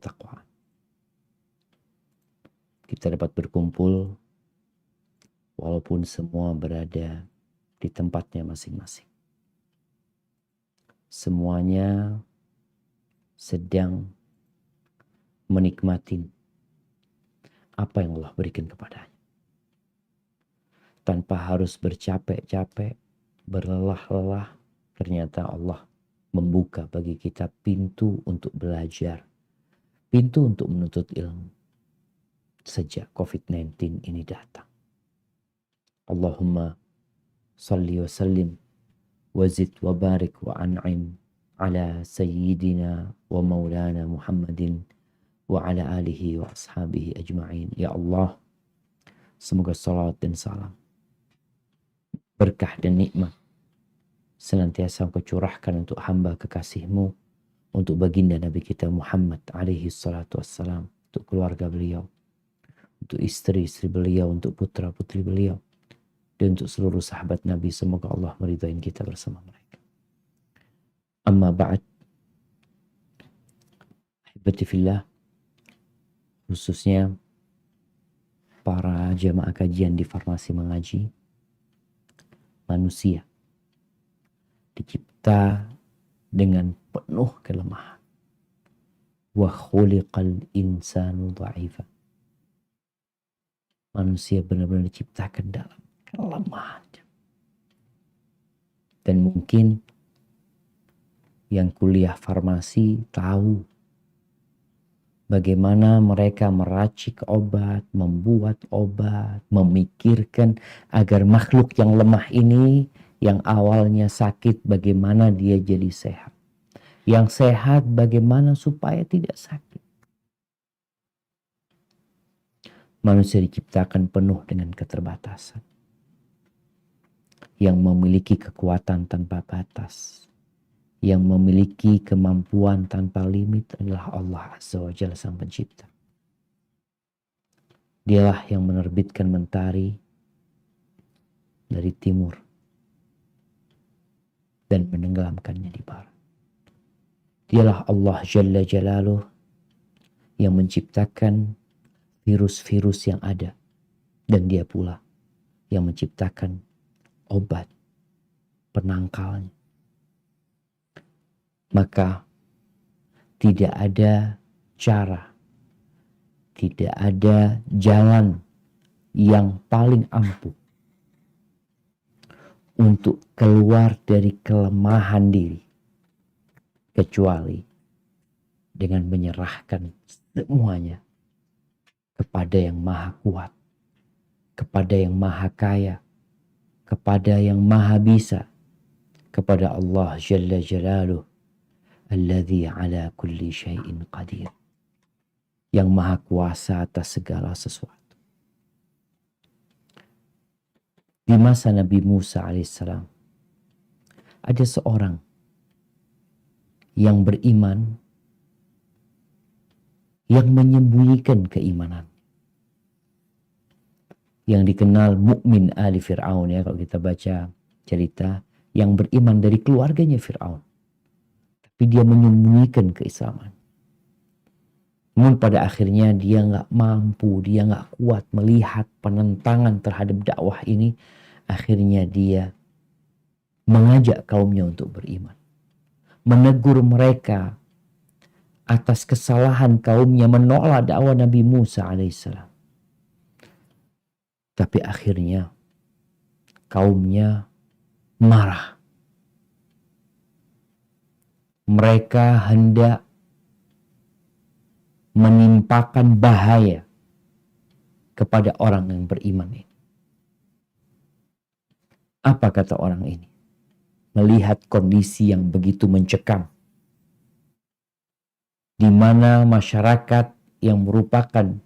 ketakwaan. Kita dapat berkumpul walaupun semua berada di tempatnya masing-masing. Semuanya sedang menikmati apa yang Allah berikan kepadanya. Tanpa harus bercapek-capek, berlelah-lelah, ternyata Allah membuka bagi kita pintu untuk belajar, pintu untuk menuntut ilmu sejak COVID-19 ini datang. Allahumma salli wa sallim wa zid wa barik wa an'im ala sayyidina wa maulana Muhammadin wa ala alihi wa ashabihi ajma'in. Ya Allah, semoga salawat dan salam, berkah dan nikmat senantiasa Engkau curahkan untuk hamba kekasih-Mu, untuk baginda Nabi kita Muhammad alaihi salatu wassalam, untuk keluarga beliau, untuk istri-istri beliau, untuk putra-putri beliau, dan untuk seluruh sahabat Nabi. Semoga Allah meridai kita bersama mereka. Amma ba'd, ahibati fillah, khususnya para jamaah kajian di Farmasi Mengaji, manusia dicipta dengan penuh kelemahan. Wa khuliqal insanu dha'ifa. Manusia benar-benar diciptakan dalam kelemahan. Dan mungkin yang kuliah farmasi tahu bagaimana mereka meracik obat, membuat obat, memikirkan agar makhluk yang lemah ini, yang awalnya sakit, bagaimana dia jadi sehat. Yang sehat bagaimana supaya tidak sakit. Manusia diciptakan penuh dengan keterbatasan. Yang memiliki kekuatan tanpa batas, yang memiliki kemampuan tanpa limit adalah Allah Azza wa Jalla, Sang Pencipta. Dialah yang menerbitkan mentari dari timur dan menenggelamkannya di barat. Dialah Allah Jalla Jalaluh yang menciptakan virus-virus yang ada, dan dia pula yang menciptakan obat penangkalnya. Maka tidak ada cara, tidak ada jalan yang paling ampuh untuk keluar dari kelemahan diri kecuali dengan menyerahkan semuanya kepada yang maha kuat, kepada yang maha kaya, kepada yang maha bisa, kepada Allah Jalla Jalaluh, alladzi ala kulli syai'in qadir, yang maha kuasa atas segala sesuatu. Di masa Nabi Musa alaihissalam ada seorang yang beriman yang menyembunyikan keimanan, yang dikenal mukmin ali Fir'aun, ya, kalau kita baca cerita, yang beriman dari keluarganya Fir'aun, tapi dia menyembunyikan keislaman. Namun pada akhirnya dia nggak mampu, dia nggak kuat melihat penentangan terhadap dakwah ini. Akhirnya dia mengajak kaumnya untuk beriman, menegur mereka atas kesalahan kaumnya menolak dakwah Nabi Musa alaihissalam. Tapi akhirnya kaumnya marah. Mereka hendak menimpakan bahaya kepada orang yang beriman ini. Apa kata orang ini? Melihat kondisi yang begitu mencekam, di mana masyarakat yang merupakan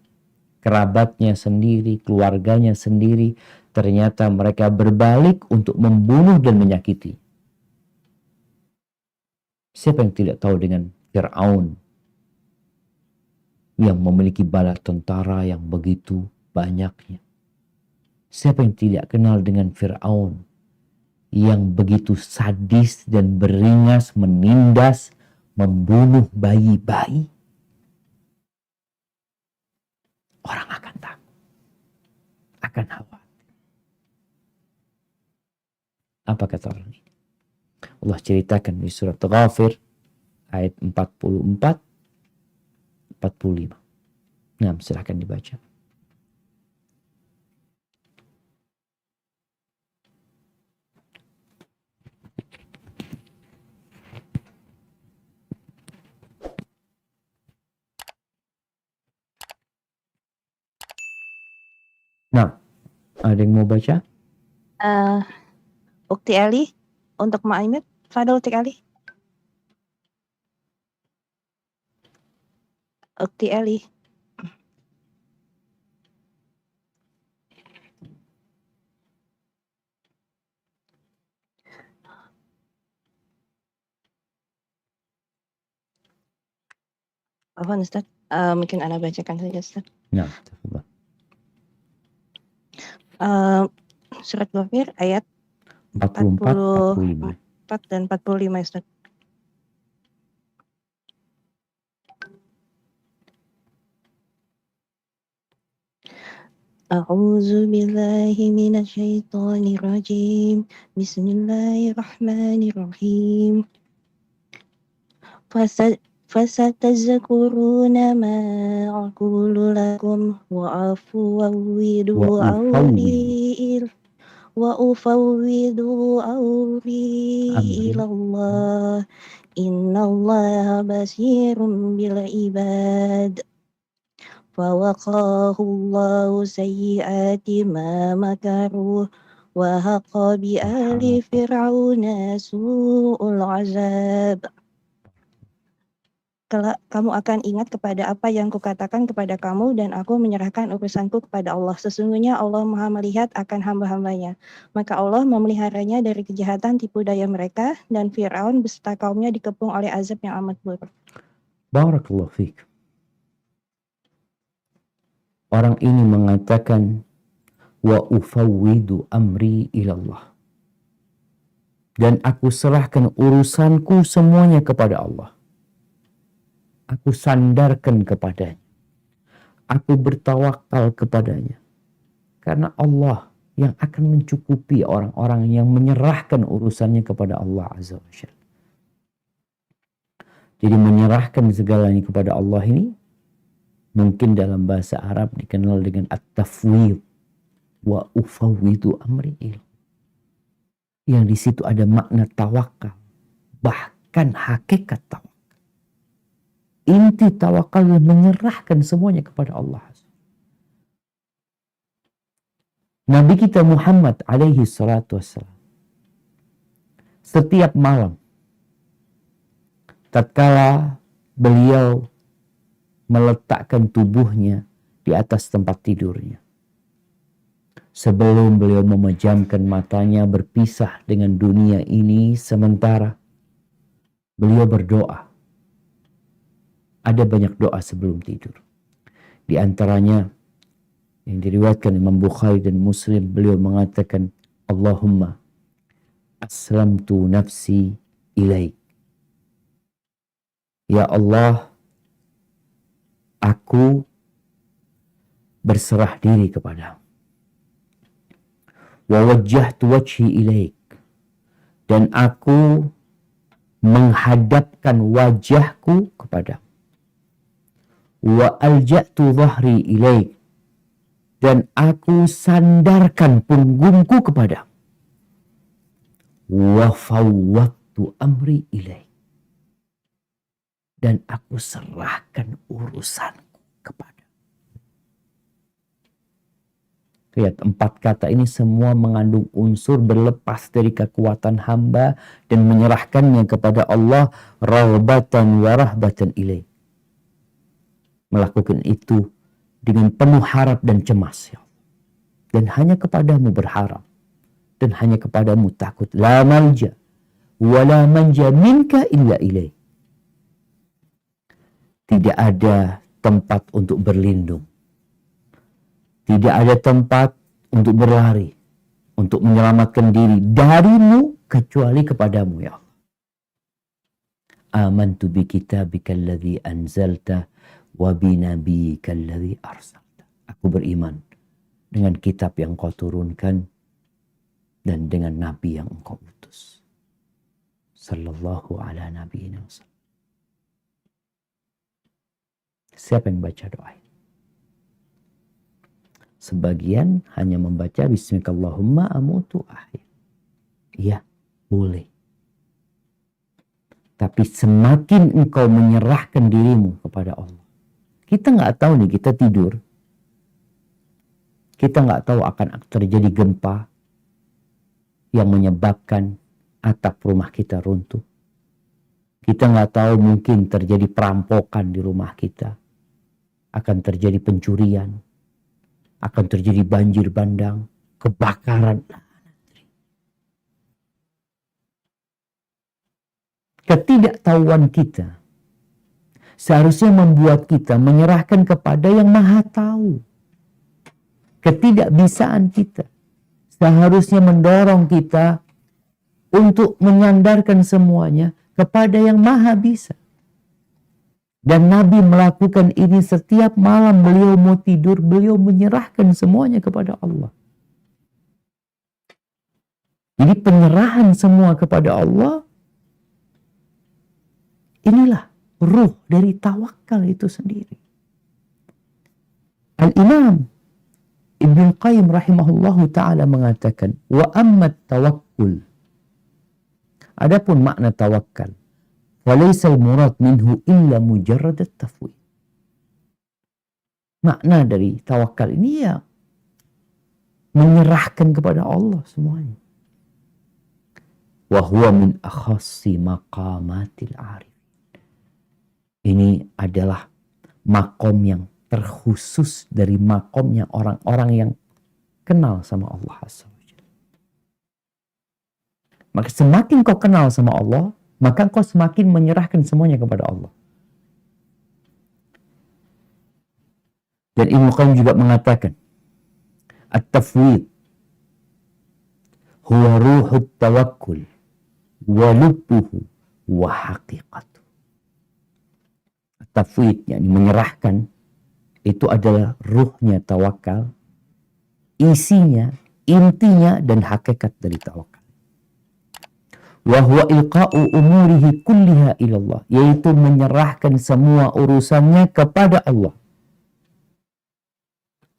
kerabatnya sendiri, keluarganya sendiri, ternyata mereka berbalik untuk membunuh dan menyakiti. Siapa yang tidak tahu dengan Fir'aun yang memiliki bala tentara yang begitu banyaknya? Siapa yang tidak kenal dengan Fir'aun yang begitu sadis dan beringas, menindas, membunuh bayi-bayi? Orang akan takut, akan khawatir. Apa kata orang ini? Allah ceritakan di surat Ghafir ayat 44, 45. Nah, silahkan dibaca. Nah, ada yang mau baca? Ukti Ali untuk Ma'imit. Fadol Ukti Ali. Ukti Ali. Afwan Ustaz, mungkin Ana bacakan saja Ustaz. Nah, tafadhal. Surat Ghafir ayat 44, 45. 44 dan 45 Ustaz. A'udzu billahi minasyaitonir rajim. Bismillahirrahmanirrahim. Fasatazkuruna ma aqulu lakum wa afawwidu amri ilallah. Innallaha basirun bil ibad. فوقاه الله سيئات ما مكروا وحق بآل فرعون سوء العذاب. Kelak kamu akan ingat kepada apa yang kukatakan kepada kamu dan aku menyerahkan urusanku kepada Allah. Sesungguhnya Allah Maha melihat akan hamba-hambanya. Maka Allah memeliharanya dari kejahatan tipu daya mereka dan Fir'aun beserta kaumnya dikepung oleh azab yang amat buruk. Barakallahu fiik. Orang ini mengatakan wa ufawwidu amri ilallah. Dan aku serahkan urusanku semuanya kepada Allah. Aku sandarkan kepadanya. Aku bertawakal kepadanya. Karena Allah yang akan mencukupi orang-orang yang menyerahkan urusannya kepada Allah Azza wa Jalla. Jadi menyerahkan segalanya kepada Allah ini mungkin dalam bahasa Arab dikenal dengan at-tafwid. Wa ufawwidu amri ilallah. Yang di situ ada makna tawakal. Bahkan hakikat tawakal. Inti tawakal yang menyerahkan semuanya kepada Allah. Nabi kita Muhammad alaihi salatu wassalam. Setiap malam. Tatkala beliau meletakkan tubuhnya di atas tempat tidurnya. Sebelum beliau memejamkan matanya berpisah dengan dunia ini sementara. Beliau berdoa. Ada banyak doa sebelum tidur. Di antaranya yang diriwayatkan Imam Bukhari dan Muslim, beliau mengatakan, Allahumma aslamtu nafsi ilaik. Ya Allah, aku berserah diri kepadamu. Wa wajjahtu wajhi ilaik. Dan aku menghadapkan wajahku kepadamu. Wa alja'tu dhahri ilaik. Dan aku sandarkan punggungku kepadamu. Wa fawwadtu amri ilaik. Dan aku serahkan urusanku kepada. Lihat, 4 kata ini semua mengandung unsur berlepas dari kekuatan hamba dan menyerahkannya kepada Allah raghbatan wa rahbatan ilaih. Melakukan itu dengan penuh harap dan cemas, ya. Dan hanya kepadamu berharap dan hanya kepadamu takut. La malja wa la manja minka illa ilaih. Tidak ada tempat untuk berlindung. Tidak ada tempat untuk berlari, untuk menyelamatkan diri darimu kecuali kepadamu, ya Allah. Amantu bi kitabika alladhi anzalta wa bi nabiyyika alladhi arsalta. Aku beriman dengan kitab yang kau turunkan dan dengan nabi yang engkau utus. Sallallahu ala nabiyina wasallam. Siapa yang baca doa ini? Sebagian hanya membaca Bismillahirrahmanirrahim amutu ahya. Iya, boleh. Tapi semakin engkau menyerahkan dirimu kepada Allah. Kita nggak tahu nih, kita tidur. Kita nggak tahu akan terjadi gempa yang menyebabkan atap rumah kita runtuh. Kita nggak tahu mungkin terjadi perampokan di rumah kita. Akan terjadi pencurian. Akan terjadi banjir bandang, kebakaran. Ketidaktahuan kita seharusnya membuat kita menyerahkan kepada yang Maha Tahu. Ketidakbisaan kita seharusnya mendorong kita untuk menyandarkan semuanya kepada yang Maha Bisa. Dan Nabi melakukan ini setiap malam beliau mau tidur, beliau menyerahkan semuanya kepada Allah. Jadi penyerahan semua kepada Allah, inilah ruh dari tawakal itu sendiri. Al-Imam Ibnu Qayyim rahimahullahu ta'ala mengatakan, wa ammat tawakkul. Adapun makna tawakal, walaysa al-murad minhu illa mujarrad at-tafwid. Makna dari tawakal ini ya menyerahkan kepada Allah semuanya. Wa huwa min akhassi maqamatil arif. Ini adalah makom yang terkhusus dari makomnya orang-orang yang kenal sama Allah Azza wa Jalla. Maka semakin kau kenal sama Allah, maka kau semakin menyerahkan semuanya kepada Allah. Dan Ibnu Qayyim juga mengatakan, at-tafwid huwa ruhut tawakkul wa lubbuhu wa haqiqatu. At-tafwid, yakni menyerahkan, itu adalah ruhnya tawakal, isinya, intinya dan hakikat dari tawakal. Wa huwa ilqa'u umurihi kulliha ilallah, yaitu menyerahkan semua urusannya kepada Allah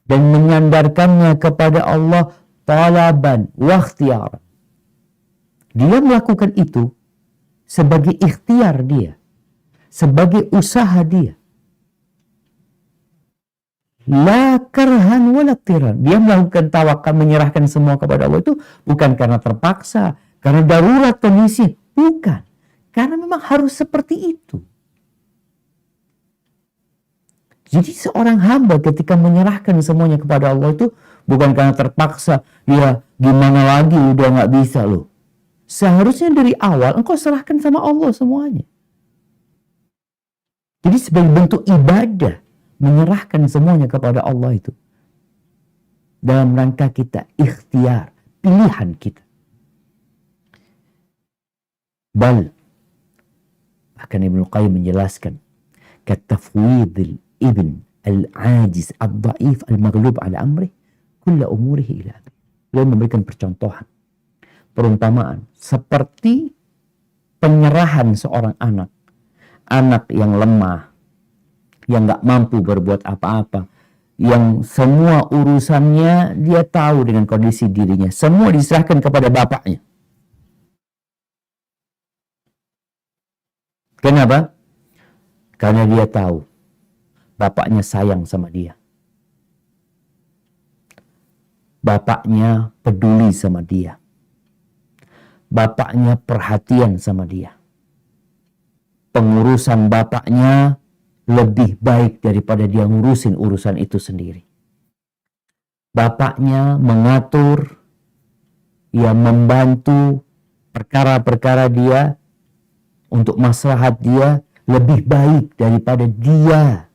dan menyandarkannya kepada Allah talaban wa ikhtiar. Dia melakukan itu sebagai ikhtiar dia, sebagai usaha dia. La karhan wala tiran. Dia melakukan tawakal, menyerahkan semua kepada Allah itu bukan karena terpaksa, karena darurat kondisi. Bukan. Karena memang harus seperti itu. Jadi seorang hamba ketika menyerahkan semuanya kepada Allah itu bukan karena terpaksa. Ya gimana lagi, udah gak bisa loh. Seharusnya dari awal engkau serahkan sama Allah semuanya. Jadi sebagai bentuk ibadah, menyerahkan semuanya kepada Allah itu dalam rangka kita ikhtiar, pilihan kita. Bal, bahkan Ibnu Qayyim menjelaskan, katafwidil ibn al-ajiz al-da'if al-maghlub ala amrih kulla umurihi ila abih. Beliau memberikan percontohan, perumpamaan seperti penyerahan seorang anak yang lemah, yang gak mampu berbuat apa-apa, yang semua urusannya dia tahu dengan kondisi dirinya, semua diserahkan kepada bapaknya. Kenapa? Karena dia tahu bapaknya sayang sama dia, bapaknya peduli sama dia, bapaknya perhatian sama dia, pengurusan bapaknya lebih baik daripada dia ngurusin urusan itu sendiri. Bapaknya mengatur, ya membantu perkara-perkara dia untuk maslahat dia lebih baik daripada dia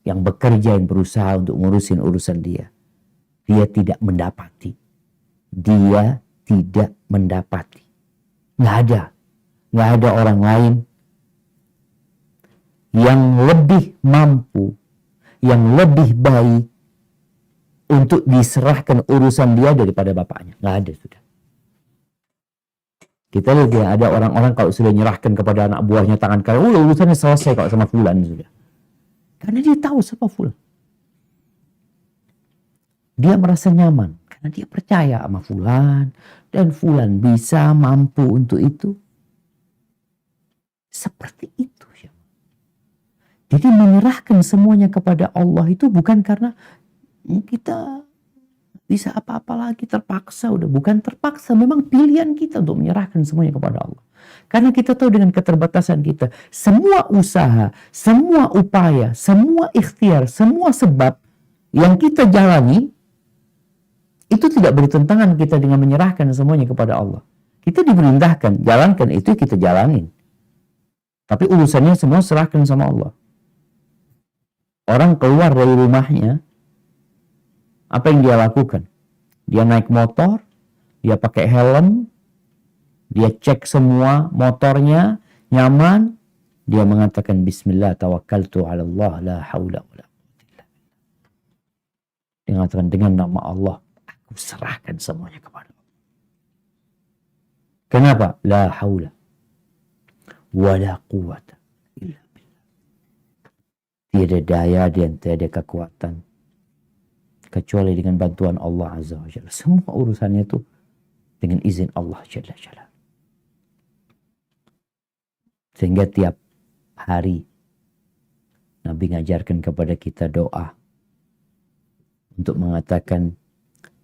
yang bekerja, yang berusaha untuk ngurusin urusan dia. Dia tidak mendapati. Dia tidak mendapati. Nggak ada orang lain yang lebih mampu, yang lebih baik, untuk diserahkan urusan dia daripada bapaknya. Nggak ada sudah. Kita lihat ya, ada orang-orang kalau sudah nyerahkan kepada anak buahnya tangan kanan, urusannya selesai kalau sama fulan sudah. Karena dia tahu siapa fulan. Dia merasa nyaman karena dia percaya sama fulan dan fulan bisa mampu untuk itu. Seperti itu ya. Jadi menyerahkan semuanya kepada Allah itu bukan karena kita bisa apa-apa lagi terpaksa, udah bukan terpaksa, memang pilihan kita untuk menyerahkan semuanya kepada Allah. Karena kita tahu dengan keterbatasan kita, semua usaha, semua upaya, semua ikhtiar, semua sebab yang kita jalani itu tidak bertentangan kita dengan menyerahkan semuanya kepada Allah. Kita diperintahkan, jalankan itu kita jalanin. Tapi urusannya semua serahkan sama Allah. Orang keluar dari rumahnya, apa yang dia lakukan? Dia naik motor, dia pakai helm, dia cek semua motornya, nyaman. Dia mengatakan Bismillah tawakkaltu ala Allah la haula wa la quwwata illa billah. Dia mengatakan dengan nama Allah, aku serahkan semuanya kepada Allah. Kenapa? La haula wa la quwwata illa billah. Tiada daya dan tiada kekuatan kecuali dengan bantuan Allah Azza wa Jalla. Semua urusannya itu dengan izin Allah Jalla Jalla. Sehingga tiap hari Nabi ngajarkan kepada kita doa untuk mengatakan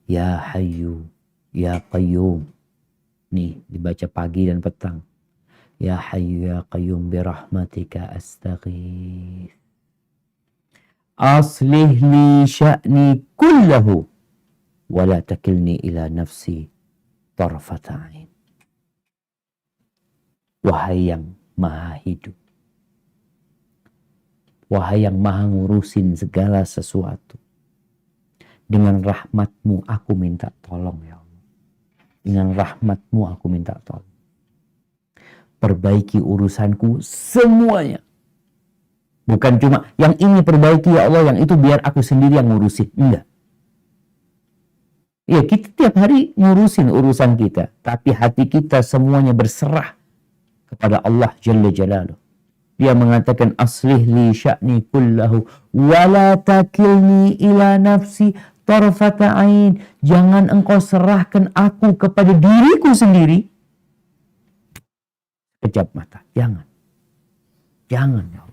Ya Hayyu, Ya Qayyum. Nih dibaca pagi dan petang. Ya Hayyu, Ya Qayyum birahmatika astaghith. Aslih li sya'ni kullahu wa la takilni ila nafsi tarfata ain. Wahai yang maha hidup, wahai yang maha ngurusin segala sesuatu, dengan rahmatmu aku minta tolong ya Allah. Dengan rahmatmu aku minta tolong. Perbaiki urusanku semuanya. Bukan cuma yang ini perbaiki ya Allah, yang itu biar aku sendiri yang ngurusin. Enggak. Ya kita tiap hari ngurusin urusan kita. Tapi hati kita semuanya berserah kepada Allah Jalla Jalaluh. Dia mengatakan aslih li sya'ni kullahu wa la takilni ila nafsi tarfata ain. Jangan engkau serahkan aku kepada diriku sendiri. Kejap mata. Jangan. Jangan ya Allah.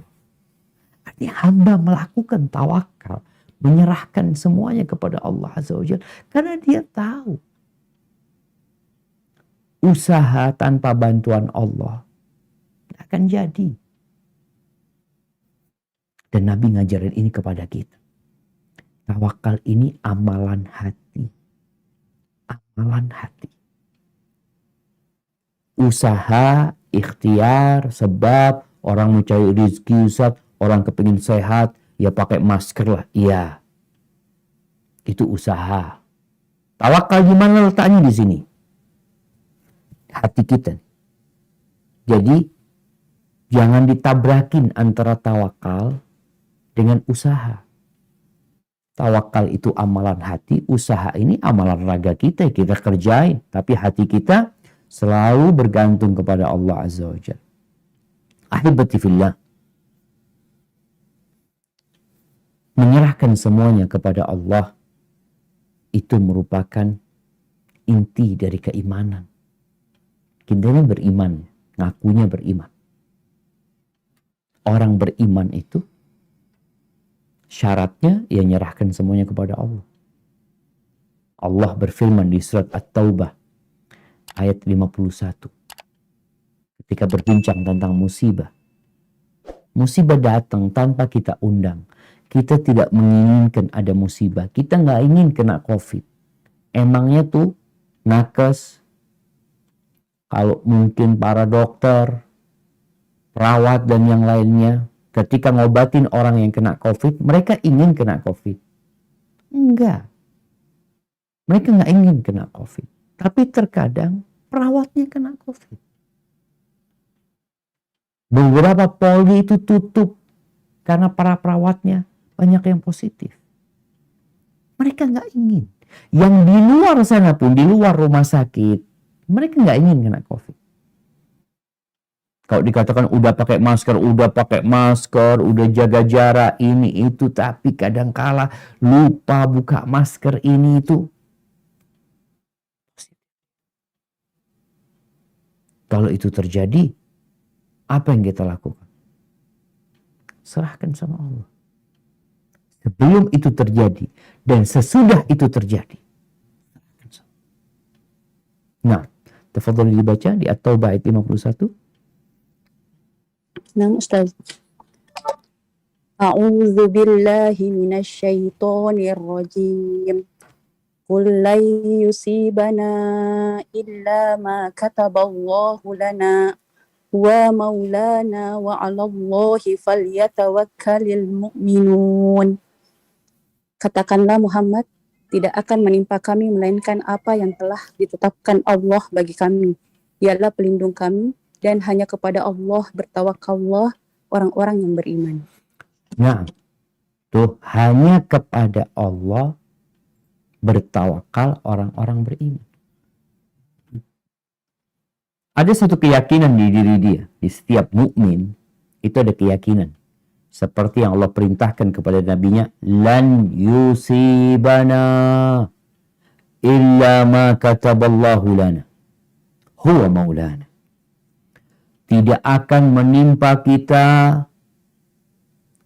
Hamba melakukan tawakal, menyerahkan semuanya kepada Allah Azza wa Jalla karena dia tahu usaha tanpa bantuan Allah tidak akan jadi. Dan Nabi ngajarin ini kepada kita. Tawakal ini amalan hati. Amalan hati. Usaha, ikhtiar, sebab orang mencari rezeki, Ustaz, orang kepingin sehat, ya pakai masker lah. Iya. Itu usaha. Tawakal gimana letaknya di sini? Hati kita. Jadi, jangan ditabrakin antara tawakal dengan usaha. Tawakal itu amalan hati, usaha ini amalan raga kita kerjain. Tapi hati kita selalu bergantung kepada Allah Azza wa Jalla. Ahibati fillah. Menyerahkan semuanya kepada Allah itu merupakan inti dari keimanan. Kita beriman, ngakunya beriman. Orang beriman itu syaratnya ya nyerahkan semuanya kepada Allah. Allah berfirman di surat At-Taubah ayat 51. Ketika berbincang tentang musibah. Musibah datang tanpa kita undang. Kita tidak menginginkan ada musibah. Kita nggak ingin kena COVID. Emangnya tuh nakes, kalau mungkin para dokter, perawat dan yang lainnya, ketika ngobatin orang yang kena COVID, mereka ingin kena COVID. Enggak. Mereka nggak ingin kena COVID. Tapi terkadang perawatnya kena COVID. Beberapa polri itu tutup karena para perawatnya banyak yang positif. Mereka nggak ingin. Yang di luar sana pun, di luar rumah sakit, mereka nggak ingin kena COVID. Kalau dikatakan udah pakai masker, udah jaga jarak, ini itu, tapi kadangkala lupa buka masker ini itu. Kalau itu terjadi, apa yang kita lakukan? Serahkan sama Allah. Sebelum itu terjadi dan sesudah itu terjadi. Nah, tafadhol dibaca di At-Taubah ayat 51. Nah, Ustaz. A'udzu billahi minasyaitonir rajim. Qul lan yusibana illa ma kataballahu lana wa maulana wa 'alallahi falyatawakkalul mu'minun. Katakanlah Muhammad, tidak akan menimpa kami melainkan apa yang telah ditetapkan Allah bagi kami. Dialah pelindung kami dan hanya kepada Allah bertawakallah orang-orang yang beriman. Nah, tuh hanya kepada Allah bertawakal orang-orang beriman. Ada satu keyakinan di diri dia, di setiap mukmin itu ada keyakinan. Seperti yang Allah perintahkan kepada nabinya, lan yusibana illa ma kataballahu lana huwa maulana. Tidak akan menimpa kita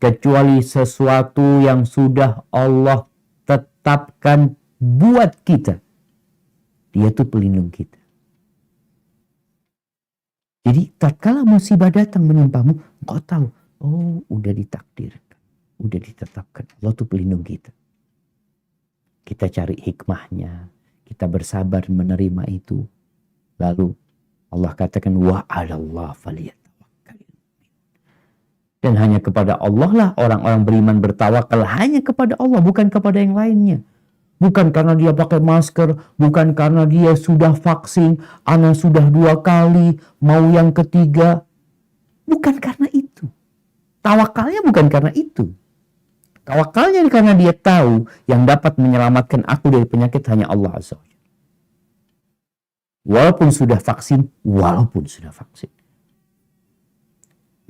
kecuali sesuatu yang sudah Allah tetapkan buat kita. Dia tuh pelindung kita. Jadi tatkala musibah datang menimpamu, engkau tahu, oh udah ditakdirkan, udah ditetapkan. Allah tuh pelindung kita. Kita cari hikmahnya, kita bersabar menerima itu. Lalu Allah katakan, wa 'alallah faliyatawakkalul. Dan hanya kepada Allah lah orang-orang beriman bertawakal, hanya kepada Allah, bukan kepada yang lainnya. Bukan karena dia pakai masker, bukan karena dia sudah vaksin, ana sudah 2 kali, mau yang ketiga. Bukan karena itu. Tawakalnya bukan karena itu. Tawakalnya karena dia tahu yang dapat menyelamatkan aku dari penyakit hanya Allah Azza wa Jalla. Walaupun sudah vaksin.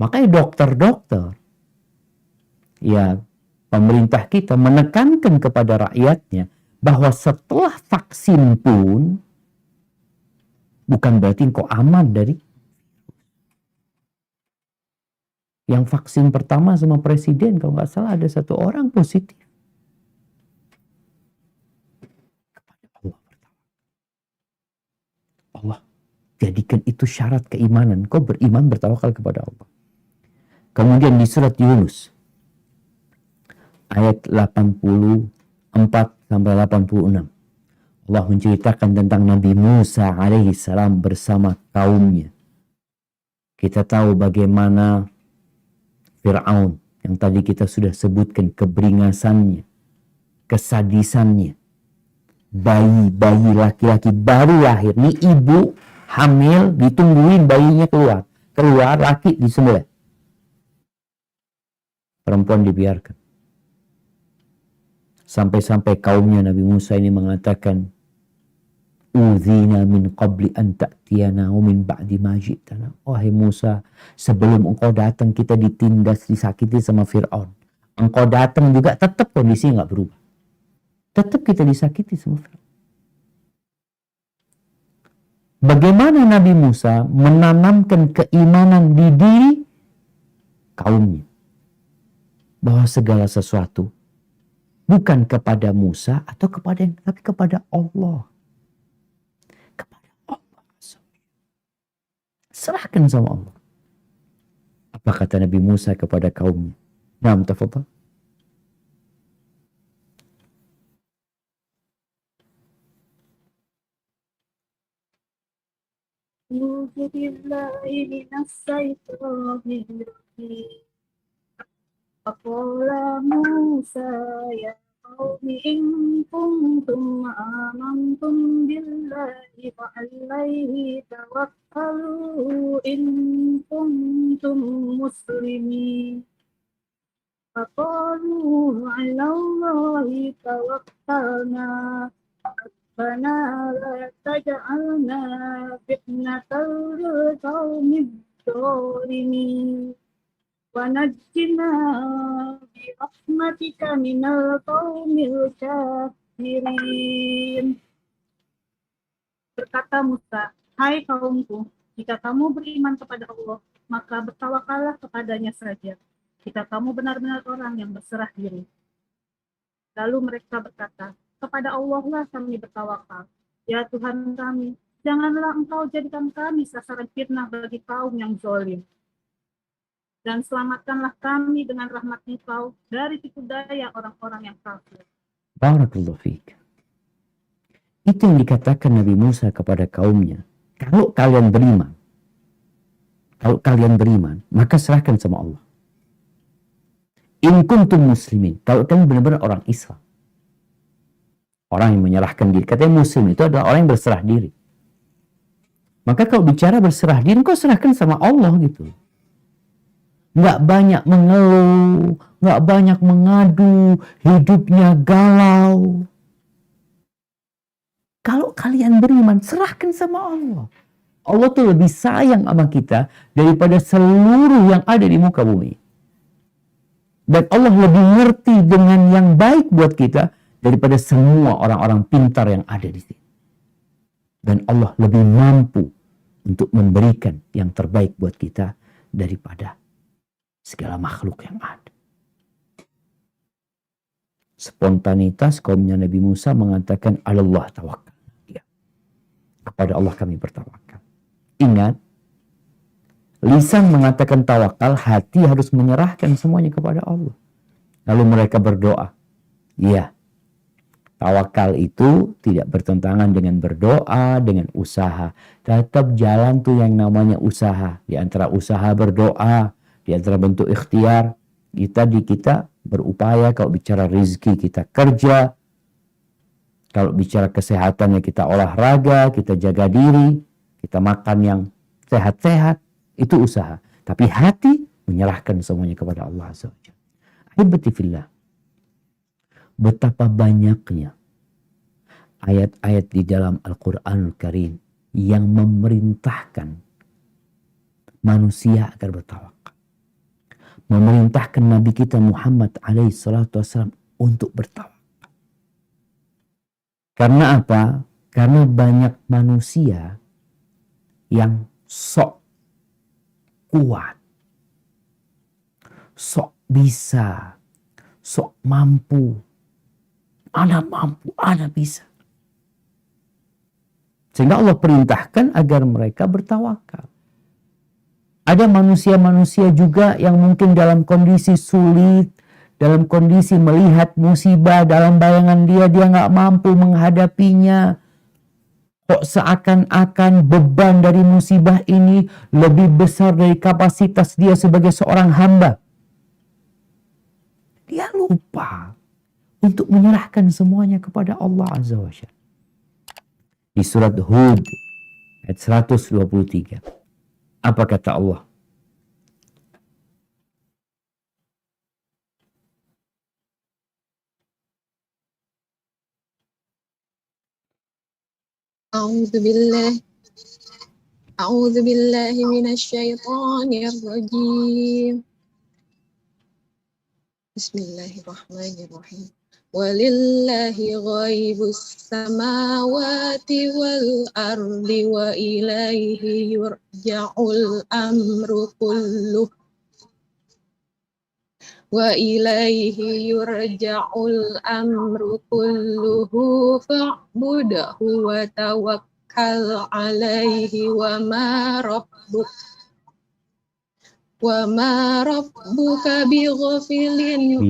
Makanya dokter-dokter, ya pemerintah kita menekankan kepada rakyatnya bahwa setelah vaksin pun bukan berarti kok aman dari yang vaksin pertama sama presiden, kalau nggak salah ada 1 orang positif. Allah jadikan itu syarat keimanan. Kau beriman bertawakal kepada Allah. Kemudian di surat Yunus ayat 84 sampai 86. Allah menceritakan tentang Nabi Musa alaihissalam bersama kaumnya. Kita tahu bagaimana Fir'aun yang tadi kita sudah sebutkan keberingasannya, kesadisannya. Bayi laki-laki baru lahir. Nih ibu hamil ditungguin bayinya keluar. Keluar laki disembelih. Perempuan dibiarkan. Sampai-sampai kaumnya Nabi Musa ini mengatakan, Uzina min qabli an ta'tiyana wa min ba'di ma ji'tana. Wahai Musa, sebelum engkau datang kita ditindas, disakiti sama Fir'aun. Engkau datang juga tetap kondisinya nggak berubah. Tetap kita disakiti sama Fir'aun. Bagaimana Nabi Musa menanamkan keimanan di diri kaumnya? Bahwa segala sesuatu bukan kepada Musa atau kepada yang, tapi kepada Allah. Kepada Allah. Serahkan sama Allah. Apa kata Nabi Musa kepada kaumnya? Naam, tafadhal. A'udzu billahi minasyaitonir rajim. Faqala Musa ya qaumi in kuntum amantum billahi wa alaihi tawakkalu in kuntum muslimin. فقالوا على الله توكلنا ربنا لا تجعلنا فتنة للقوم الظالمين ونجنا برحمتك من القوم الكافرين. Berkata Musa, hai kaumku, jika kamu beriman kepada Allah, maka bertawakallah kepadanya saja. Jika kamu benar-benar orang yang berserah diri. Lalu mereka berkata, kepada Allah lah kami bertawakal. Ya Tuhan kami, janganlah Engkau jadikan kami sasaran fitnah bagi kaum yang zalim. Dan selamatkanlah kami dengan rahmat Engkau dari tipu daya orang-orang yang kafir. Barakallahu fiik. Itu yang dikatakan Nabi Musa kepada kaumnya. Kalau kalian beriman, maka serahkan sama Allah. In kuntum muslimin, kalau kalian benar-benar orang Islam. Orang yang menyerahkan diri. Katanya muslim itu adalah orang yang berserah diri. Maka kalau bicara berserah diri, kau serahkan sama Allah gitu. Nggak banyak mengeluh, nggak banyak mengadu, hidupnya galau. Kalau kalian beriman, serahkan sama Allah. Allah tuh lebih sayang sama kita daripada seluruh yang ada di muka bumi. Dan Allah lebih ngerti dengan yang baik buat kita daripada semua orang-orang pintar yang ada di sini. Dan Allah lebih mampu untuk memberikan yang terbaik buat kita daripada segala makhluk yang ada. Spontanitas kaumnya Nabi Musa mengatakan Allah tawakal. Kepada Allah kami bertawakal. Ingat, lisan mengatakan tawakal, hati harus menyerahkan semuanya kepada Allah. Lalu mereka berdoa. Ya, tawakal itu tidak bertentangan dengan berdoa, dengan usaha. Tetap jalan tuh yang namanya usaha. Di antara usaha berdoa, di antara bentuk ikhtiar, kita berupaya. Kalau bicara rezeki kita kerja, kalau bicara kesehatannya kita olahraga, kita jaga diri, kita makan yang sehat-sehat, itu usaha. Tapi hati menyerahkan semuanya kepada Allah Azza wa Jalla. Ahibati fillah. Betapa banyaknya ayat-ayat di dalam Al-Quranul Karim yang memerintahkan manusia agar bertawakal. Memerintahkan Nabi kita Muhammad SAW untuk bertawakal. Karena apa? Karena banyak manusia yang sok kuat, sok bisa, sok mampu. Ana mampu, ana bisa. Sehingga Allah perintahkan agar mereka bertawakal. Ada manusia-manusia juga yang mungkin dalam kondisi sulit, dalam kondisi melihat musibah dalam bayangan dia nggak mampu menghadapinya. Kok seakan-akan beban dari musibah ini lebih besar dari kapasitas dia sebagai seorang hamba. Dia lupa untuk menyerahkan semuanya kepada Allah Azza wa Jalla. Di surat Hud ayat 123. Apa kata Allah? أعوذ بالله من الشيطان الرجيم. بسم الله الرحمن الرحيم. ولله غيب السماوات والأرض وإليه يرجع الأمر كله فاعبده وتوكل عليه وما ربك بغافل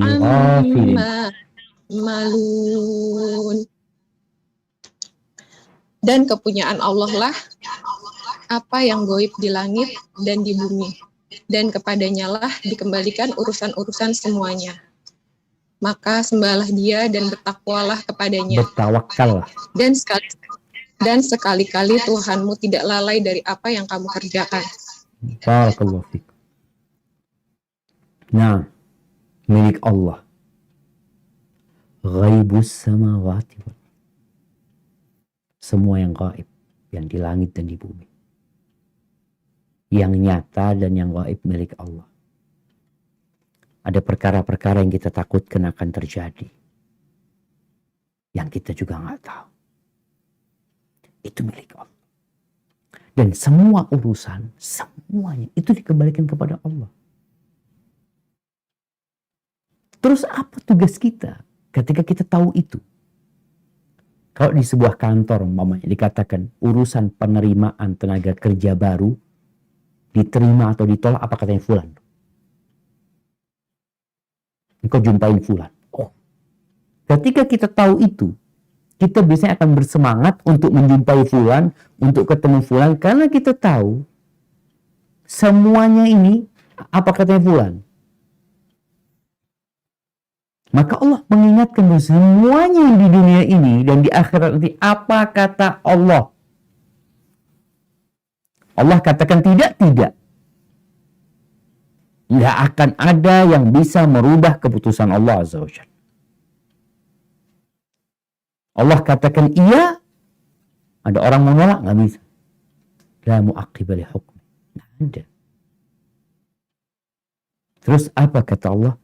عما يعملون. Dan kepunyaan Allah lah apa yang gaib di langit dan di bumi, dan kepadanya lah dikembalikan urusan-urusan semuanya. Maka sembahlah Dia dan bertakwalah kepadanya. Bertawakallah. Dan sekali-kali Tuhanmu tidak lalai dari apa yang kamu kerjakan. Barakallahu fiik. Nah, milik Allah. Ghaibus samawati wal ardh. Semua yang gaib, yang di langit dan di bumi. Yang nyata dan yang gaib milik Allah. Ada perkara-perkara yang kita takutkan akan terjadi. Yang kita juga nggak tahu. Itu milik Allah. Dan semua urusan, semuanya itu dikembalikan kepada Allah. Terus apa tugas kita ketika kita tahu itu? Kalau di sebuah kantor umpamanya dikatakan urusan penerimaan tenaga kerja baru diterima atau ditolak, apa katanya fulan? Engkau jumpain fulan. Oh. Ketika kita tahu itu, kita biasanya akan bersemangat untuk menjumpai fulan, untuk ketemu fulan, karena kita tahu semuanya ini apa katanya fulan. Maka Allah mengingatkan bahwa semuanya yang di dunia ini dan di akhirat nanti apa kata Allah. Allah katakan tidak. Tidak akan ada yang bisa merubah keputusan Allah Azza wa Jalla. Allah katakan iya, ada orang menolak, nggak bisa. La mu'aqqiba li hukmi. Nggak ada. Terus apa kata Allah?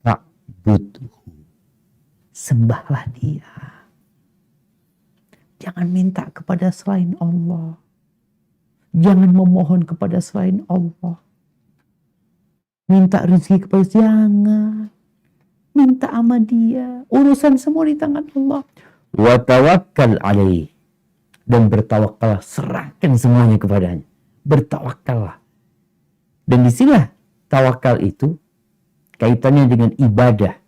Fa'budhu. Sembahlah dia. Jangan minta kepada selain Allah. Jangan memohon kepada selain Allah. Minta rezeki kepada jangan. Minta sama dia. Urusan semua di tangan Allah. Wa tawakkal alaih. Dan bertawakallah. Serahkan semuanya kepadanya. Bertawakallah. Dan disinilah tawakal itu kaitannya dengan ibadah.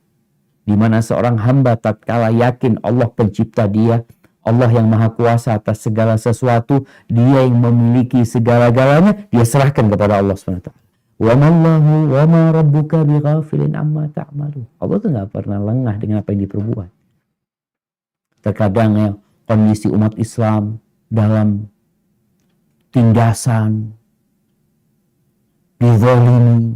Di mana seorang hamba tatkala yakin Allah pencipta dia, Allah yang maha kuasa atas segala sesuatu, dia yang memiliki segala-galanya, dia serahkan kepada Allah SWT. Wa mallahu wa ma rabbuka bighafilin amma ta'malu. Allah itu gak pernah lengah dengan apa yang diperbuat. Terkadang ya, kondisi umat Islam dalam tindasan, dizalimi,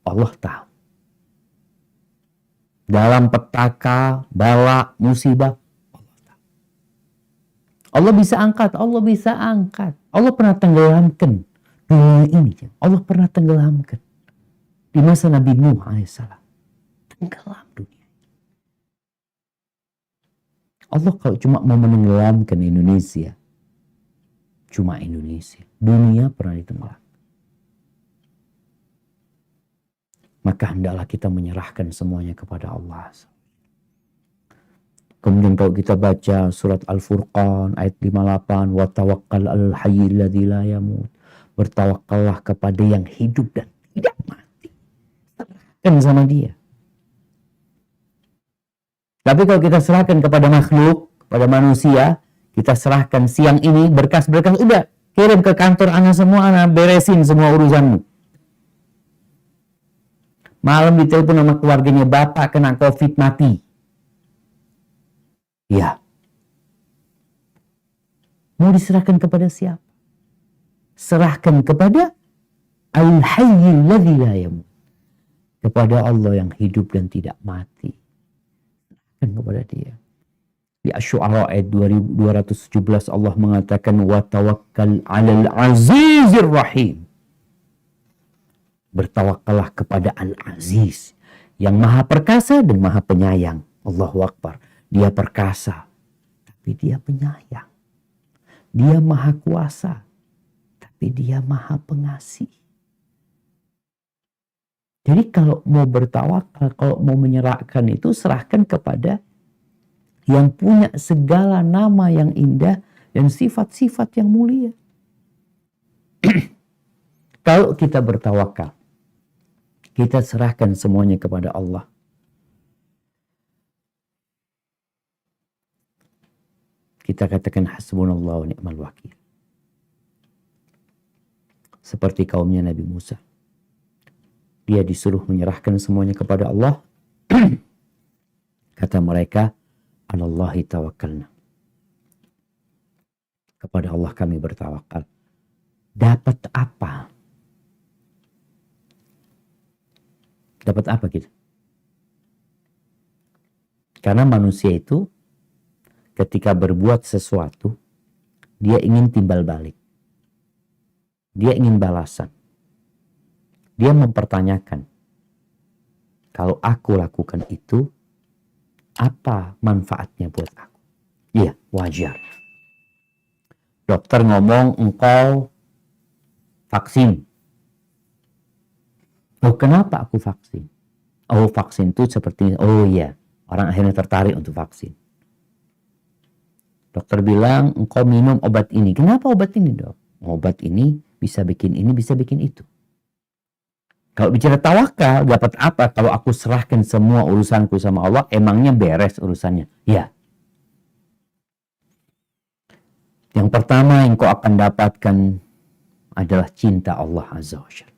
Allah tahu. Dalam petaka, bala, musibah, Allah tahu. Allah bisa angkat, Allah bisa angkat. Allah pernah tenggelamkan dunia ini. Allah pernah tenggelamkan. Di masa Nabi Nuh alaihissalam. Tenggelam dunia. Allah kalau cuma mau menenggelamkan Indonesia, cuma Indonesia. Dunia pernah ditenggelam. Maka hendaklah kita menyerahkan semuanya kepada Allah. Kemudian kalau kita baca surat Al-Furqan ayat 58, wa tawakkal 'alal hayyil ladzi la yamut. Bertawakallah kepada yang hidup dan tidak mati. Serahkan sama dia. Tapi kalau kita serahkan kepada makhluk, kepada manusia, kita serahkan siang ini berkas-berkas, udah kirim ke kantor ana semua, ana beresin semua urusanmu. Malam ditelepon sama keluarganya, bapak kena COVID mati. Ya. Mau diserahkan kepada siapa? Serahkan kepada Al-Hayyil ladzi la yamut. Kepada Allah yang hidup dan tidak mati. Serahkan kepada dia. Di Asy-Syu'ara ayat 217 Allah mengatakan wa tawakkal 'alal 'azizir rahim. Bertawakallah kepada Al-Aziz yang maha perkasa dan maha penyayang. Allahu Akbar. Dia perkasa, tapi dia penyayang. Dia maha kuasa, tapi dia maha pengasih. Jadi kalau mau bertawakal, kalau mau menyerahkan itu, serahkan kepada yang punya segala nama yang indah dan sifat-sifat yang mulia. Kalau kita bertawakal, kita serahkan semuanya kepada Allah. Kita katakan hasbunallahu wa ni'mal wakil. Seperti kaumnya Nabi Musa. Dia disuruh menyerahkan semuanya kepada Allah. Kata mereka, Alallahi tawakkalna. Kepada Allah kami bertawakal. Dapat apa? Dapat apa kita? Karena manusia itu ketika berbuat sesuatu, dia ingin timbal balik. Dia ingin balasan. Dia mempertanyakan, kalau aku lakukan itu, apa manfaatnya buat aku? Iya, wajar. Dokter ngomong, engkau vaksin. Oh, kenapa aku vaksin? Oh, vaksin itu seperti ini. Oh iya, orang akhirnya tertarik untuk vaksin. Dokter bilang, engkau minum obat ini. Kenapa obat ini, dok? Obat ini bisa bikin ini, bisa bikin itu. Kalau bicara tawakal, dapat apa? Kalau aku serahkan semua urusanku sama Allah, emangnya beres urusannya? Ya. Yang pertama yang kau akan dapatkan adalah cinta Allah Azza wa Jalla.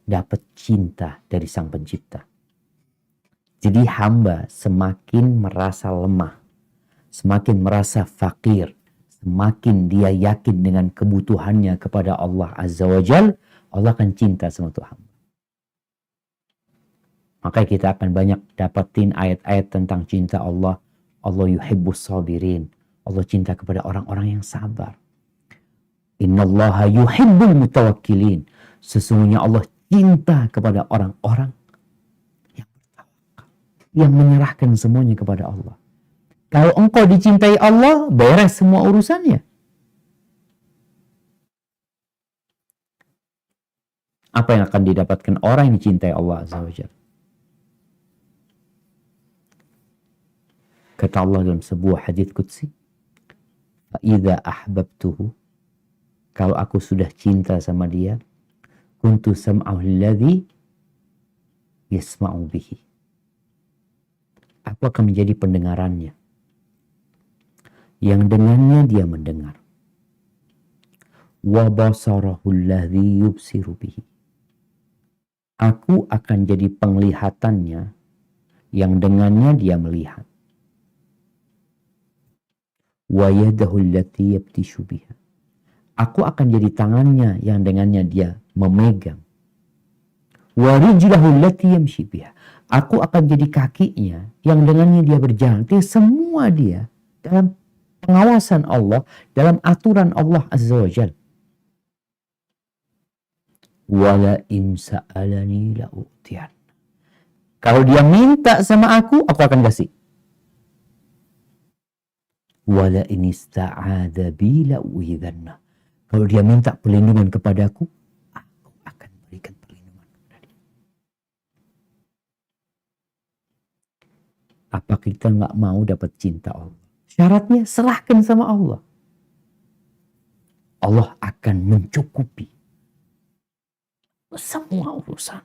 Dapat cinta dari Sang Pencipta. Jadi hamba semakin merasa lemah, semakin merasa fakir, semakin dia yakin dengan kebutuhannya kepada Allah Azza wa Jalla, Allah akan cinta sama Tuhan. Maka kita akan banyak dapatin ayat-ayat tentang cinta Allah. Allah yuhibbus sabirin. Allah cinta kepada orang-orang yang sabar. Innallaha yuhibbul mutawakkilin. Sesungguhnya Allah cinta kepada orang-orang yang bertawakal, yang menyerahkan semuanya kepada Allah. Kalau engkau dicintai Allah, beres semua urusannya. Apa yang akan didapatkan orang yang dicintai Allah Azza wa Jalla? Kata Allah dalam sebuah hadits qudsi, "Fa'idza ahbabtuhu," kalau aku sudah cinta sama dia, kuntu sam'ahu alladhi yasma'u bihi. Aku akan menjadi pendengarannya, yang dengannya dia mendengar. Wa basarahu alladhi yubsiru bihi. Aku akan jadi penglihatannya, yang dengannya dia melihat. Wa yadahu allati yabtishu biha. Aku akan jadi tangannya yang dengannya dia memegang. Wa rijlahu allati yamshi biha. Aku akan jadi kakinya yang dengannya dia berjalan. Jadi semua dia dalam pengawasan Allah, dalam aturan Allah Azza wa Jalla. Wala in sa'alani la'utiyan. Kalau dia minta sama aku akan kasih. Wala in ista'adha bi la'uidhanna. Kalau dia minta perlindungan kepadaku, aku akan berikan perlindungan kepada dia. Apa kita nggak mau dapat cinta Allah? Syaratnya serahkan sama Allah. Allah akan mencukupi semua urusan.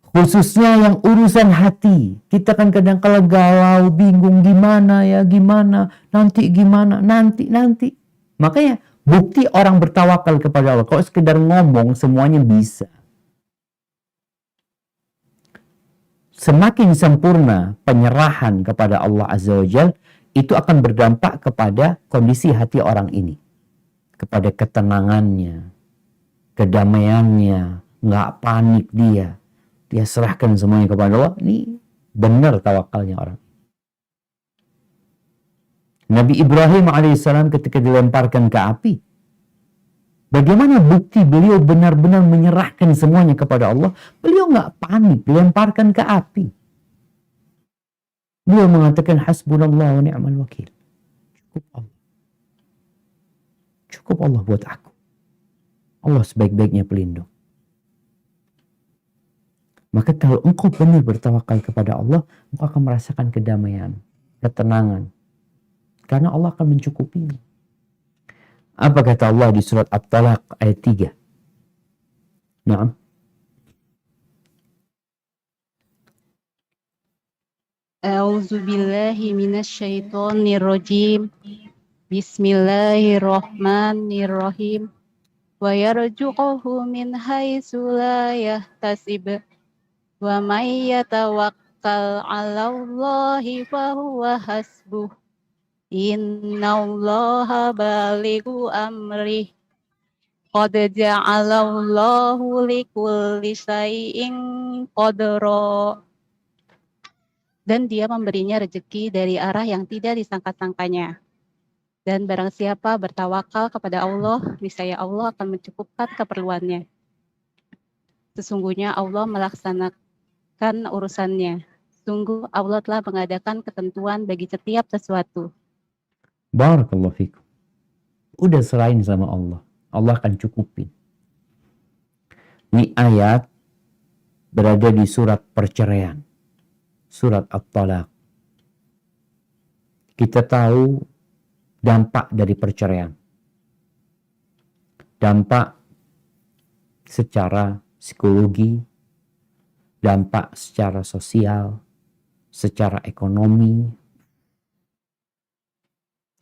Khususnya yang urusan hati. Kita kan kadang-kala galau, bingung gimana ya, gimana, nanti gimana, nanti. Makanya bukti orang bertawakal kepada Allah. Kalau sekedar ngomong semuanya bisa. Semakin sempurna penyerahan kepada Allah Azza wa Jalla, itu akan berdampak kepada kondisi hati orang ini. Kepada ketenangannya, kedamaiannya, nggak panik dia. Dia serahkan semuanya kepada Allah. Ini benar tawakalnya orang. Nabi Ibrahim alaihissalam ketika dilemparkan ke api, bagaimana bukti beliau benar-benar menyerahkan semuanya kepada Allah? Beliau nggak panik, dilemparkan ke api. Beliau mengatakan hasbunallah wa ni'mal wakil. Cukup Allah. Cukup Allah buat aku. Allah sebaik-baiknya pelindung. Maka kalau engkau benar bertawakal kepada Allah, engkau akan merasakan kedamaian, ketenangan. Karena Allah akan mencukupimu. Apa kata Allah di surat At-Talaq ayat 3? Naam. A'udzu billahi minasyaitonir rajim. Bismillahirrahmanirrahim. Wa yarzuquhu min haitsu la yahtasib. Wa may yatawakkal 'alallahi fa huwa hasbuh. Innallaha balighu amrih. qad ja'alallahu likulli syai'in qadra. Dan dia memberinya rezeki dari arah yang tidak disangka-sangkanya. Dan barang siapa bertawakal kepada Allah, niscaya Allah akan mencukupkan keperluannya. Sesungguhnya Allah melaksanakan urusannya. Sungguh Allah telah mengadakan ketentuan bagi setiap sesuatu. Barakallahu fikum. Udah selain sama Allah, Allah akan cukupin. Ini ayat berada di surat perceraian, surat At-Talaq. Kita tahu dampak dari perceraian. Dampak secara psikologi, dampak secara sosial, secara ekonomi.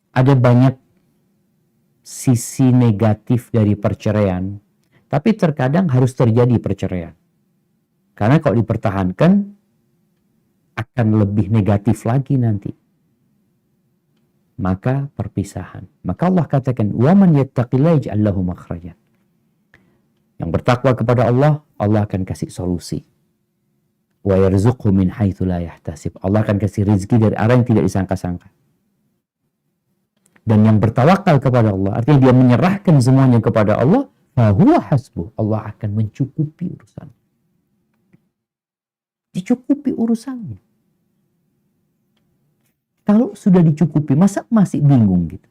Ada banyak sisi negatif dari perceraian, tapi terkadang harus terjadi perceraian. Karena kalau dipertahankan, akan lebih negatif lagi nanti. Maka perpisahan. Maka Allah katakan, وَمَنْ يَتَّقِ اللَّهَ يَجْعَلْ لَهُ مَخْرَجًا. Yang bertakwa kepada Allah, Allah akan kasih solusi. وَيَرْزُقْهُ مِنْ حَيْثُ لَا يَحْتَسِبْ. Allah akan kasih rezeki dari arah yang tidak disangka-sangka. Dan yang bertawakal kepada Allah, artinya dia menyerahkan semuanya kepada Allah, فَهُوَ حَسْبُهُ. Allah akan mencukupi urusannya. Dicukupi urusannya. Kalau sudah dicukupi, masa masih bingung gitu?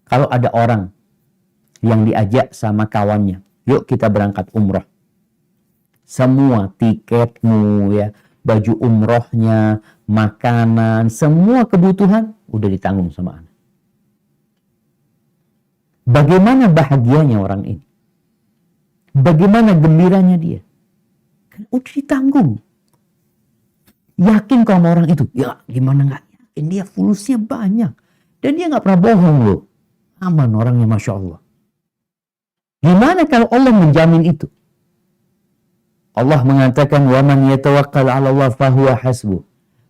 Kalau ada orang yang diajak sama kawannya, yuk kita berangkat umroh. Semua tiketmu, ya, baju umrohnya, makanan, semua kebutuhan udah ditanggung sama anak. Bagaimana bahagianya orang ini? Bagaimana gembiranya dia? Kan udah ditanggung. Yakin kalau sama orang itu? Ya gimana nggak yakin? Dia fulusnya banyak. Dan dia nggak pernah bohong loh. Aman orangnya, Masya Allah. Gimana kalau Allah menjamin itu? Allah mengatakan, وَمَنْ يَتَوَكَّلْ عَلَى اللَّهِ فَهُوَ حَسْبُهُ.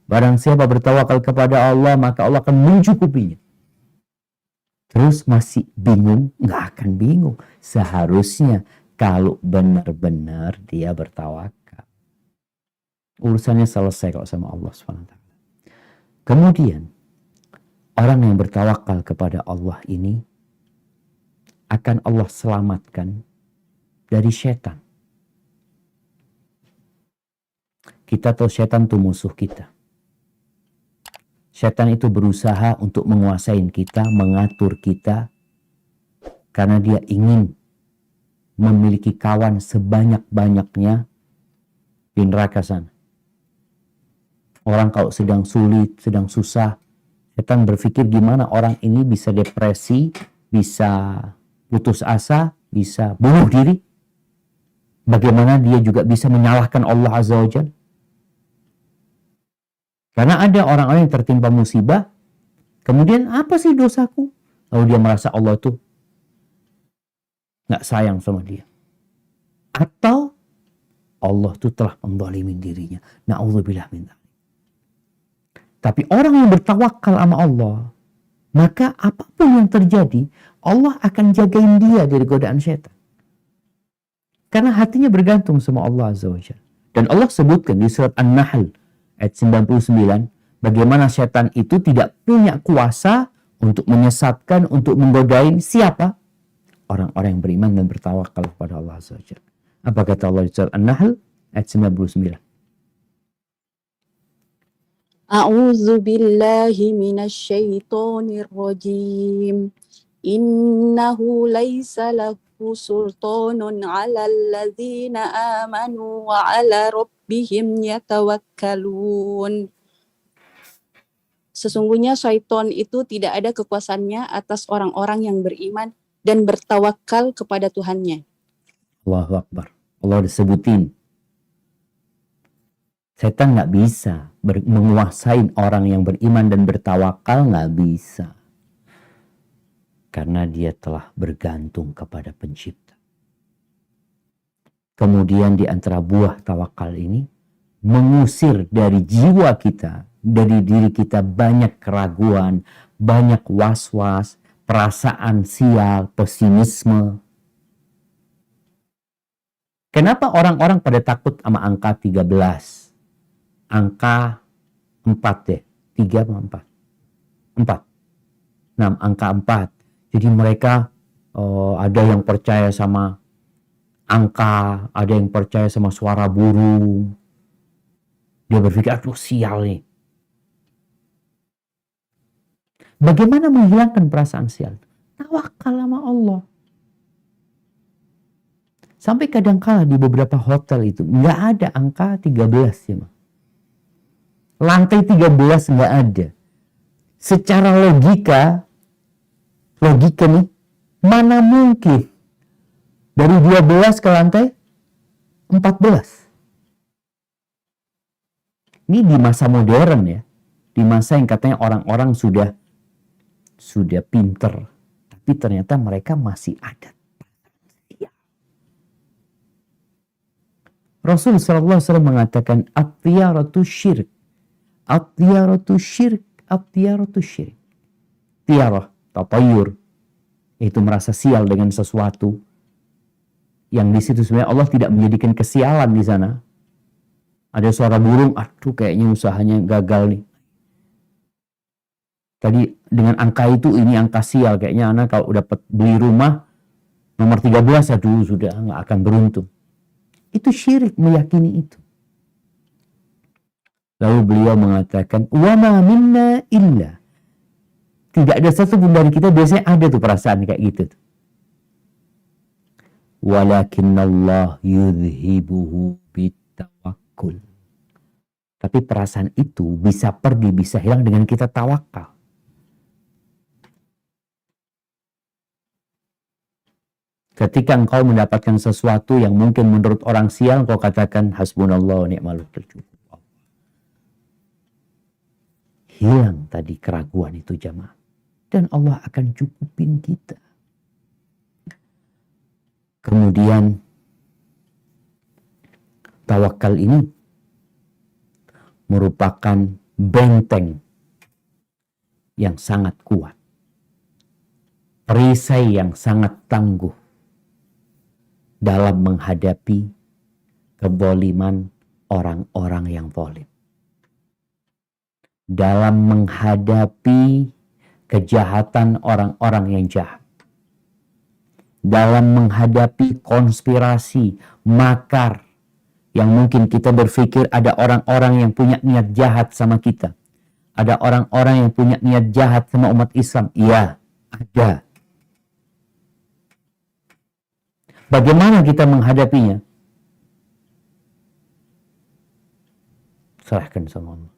Barang siapa bertawakal kepada Allah, maka Allah akan mencukupinya. Terus masih bingung? Nggak akan bingung. Seharusnya kalau benar-benar dia bertawakal. Urusannya selesai kalau sama Allah SWT. Kemudian, orang yang bertawakal kepada Allah ini akan Allah selamatkan dari setan. Kita tahu setan itu musuh kita. Setan itu berusaha untuk menguasai kita, mengatur kita, karena dia ingin memiliki kawan sebanyak-banyaknya di neraka sana. Orang kalau sedang sulit, sedang susah, setan berpikir gimana orang ini bisa depresi, bisa putus asa, bisa bunuh diri. Bagaimana dia juga bisa menyalahkan Allah Azza wa Jalla. Karena ada orang-orang yang tertimpa musibah, kemudian apa sih dosaku? Lalu dia merasa Allah tuh nggak sayang sama dia. Atau Allah tuh telah menzalimi dirinya. Na'udzubillah min dzalik. Tapi orang yang bertawakal sama Allah, maka apapun yang terjadi, Allah akan jagain dia dari godaan setan. Karena hatinya bergantung sama Allah Azza wa Jalla. Dan Allah sebutkan di surat An-Nahl ayat 99, bagaimana setan itu tidak punya kuasa untuk menyesatkan, untuk menggodain siapa? Orang-orang yang beriman dan bertawakal kepada Allah Azza wa Jalla. Apa kata Allah di surat An-Nahl ayat 99? A'udzu billahi minasyaitonir rajim. Innahu laisa lahu sultanun 'alal ladzina amanu wa 'ala rabbihim yatawakkalun. Sesungguhnya syaitan itu tidak ada kekuasaannya atas orang-orang yang beriman dan bertawakal kepada Tuhannya. Allahu Akbar. Allah disebutin. Setan nggak bisa menguasai orang yang beriman dan bertawakal, nggak bisa. Karena dia telah bergantung kepada pencipta. Kemudian di antara buah tawakal ini, mengusir dari jiwa kita, dari diri kita banyak keraguan, banyak was-was, perasaan sial, pesimisme. Kenapa orang-orang pada takut sama angka 13? Angka 4 deh. 3 sama 4? 4. Nah, angka 4. Jadi mereka ada yang percaya sama angka, ada yang percaya sama suara burung. Dia berpikir, aduh sial nih. Bagaimana menghilangkan perasaan sial? Tawakal sama Allah. Sampai kadang-kala di beberapa hotel itu nggak ada angka 13 ya. Lantai 13 nggak ada. Secara logika nih, mana mungkin dari 12 ke lantai 14. Ini di masa modern ya. Di masa yang katanya orang-orang sudah pinter. Tapi ternyata mereka masih ada. Rasul SAW mengatakan at-tiyaratu syirk. At-tiyaratu syirk. At-tiyaratu syirk. Tiarah, tatayur. Itu merasa sial dengan sesuatu. Yang di situ sebenarnya Allah tidak menjadikan kesialan di sana. Ada suara burung, aduh kayaknya usahanya gagal nih. Tadi dengan angka itu, ini angka sial. Kayaknya anak kalau dapat beli rumah nomor 13, aduh sudah nggak akan beruntung. Itu syirik meyakini itu. Lalu beliau mengatakan, wa ma minna illa. Tidak ada satu pun dari kita, biasanya ada tuh perasaan kayak gitu. Walakinnallah yudhibuhu bitawakkul. Tapi perasaan itu bisa pergi, bisa hilang dengan kita tawakal. Ketika engkau mendapatkan sesuatu yang mungkin menurut orang sial, engkau katakan hasbunallah wa ni'mal wakil. Hilang tadi keraguan itu jamaah. Dan Allah akan cukupin kita. Kemudian tawakal ini merupakan benteng yang sangat kuat. Perisai yang sangat tangguh dalam menghadapi kezaliman orang-orang yang zalim. Dalam menghadapi kejahatan orang-orang yang jahat. Dalam menghadapi konspirasi, makar, yang mungkin kita berpikir ada orang-orang yang punya niat jahat sama kita. Ada orang-orang yang punya niat jahat sama umat Islam. Iya, ada. Bagaimana kita menghadapinya? Serahkan sama Allah.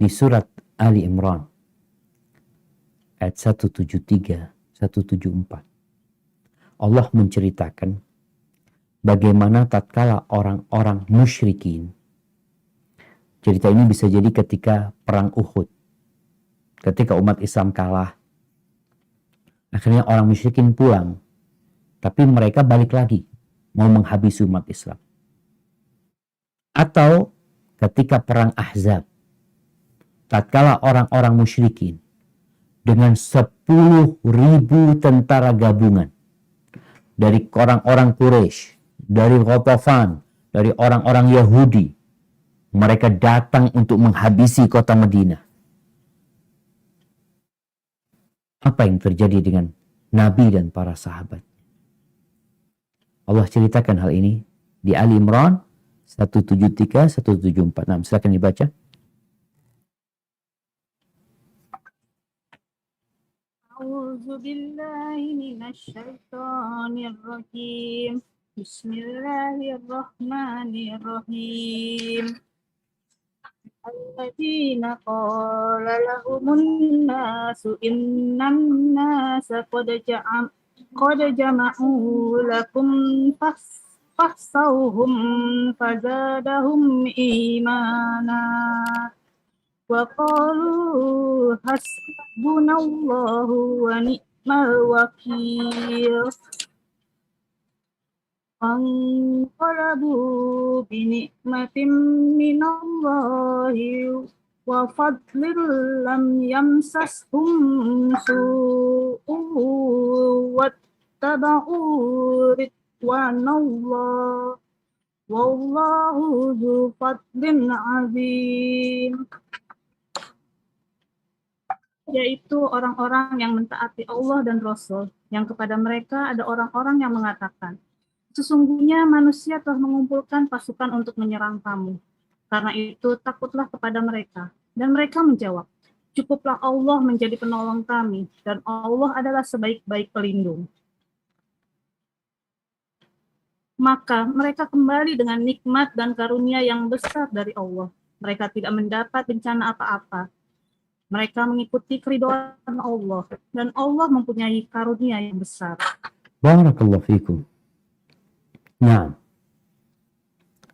Di surat Ali Imran ayat 173, 174. Allah menceritakan bagaimana tatkala orang-orang musyrikin. Cerita ini bisa jadi ketika perang Uhud. Ketika umat Islam kalah. Akhirnya orang musyrikin pulang. Tapi mereka balik lagi. Mau menghabisi umat Islam. Atau ketika perang Ahzab. Tatkala orang-orang musyrikin. Dengan 10.000 tentara gabungan. Dari orang-orang Quraisy. Dari Ghatafan. Dari orang-orang Yahudi. Mereka datang untuk menghabisi kota Madinah. Apa yang terjadi dengan Nabi dan para sahabat? Allah ceritakan hal ini di Ali Imran 173, 174. Silakan dibaca. A'udzu billahi minasy syaithanir rajim. Bismillahirrahmanirrahim. Alladzina qala lahumun nasu innan nasa qad jama'u lakum fakhshawhum fazadahum imana wa qalu hasbunallahu wa ni'mal wakil. Anqalabu bi ni'matin minallahi wa fadlin lam yamsashum su'u wattaba'u ridwanallah wallahu dzu fadlin azim. Yaitu orang-orang yang mentaati Allah dan Rasul, yang kepada mereka ada orang-orang yang mengatakan, sesungguhnya manusia telah mengumpulkan pasukan untuk menyerang kamu. Karena itu takutlah kepada mereka. Dan mereka menjawab, cukuplah Allah menjadi penolong kami, dan Allah adalah sebaik-baik pelindung. Maka mereka kembali dengan nikmat dan karunia yang besar dari Allah. Mereka tidak mendapat bencana apa-apa. Mereka mengikuti keridhaan Allah, dan Allah mempunyai karunia yang besar. Barakallahu fikum. Nah,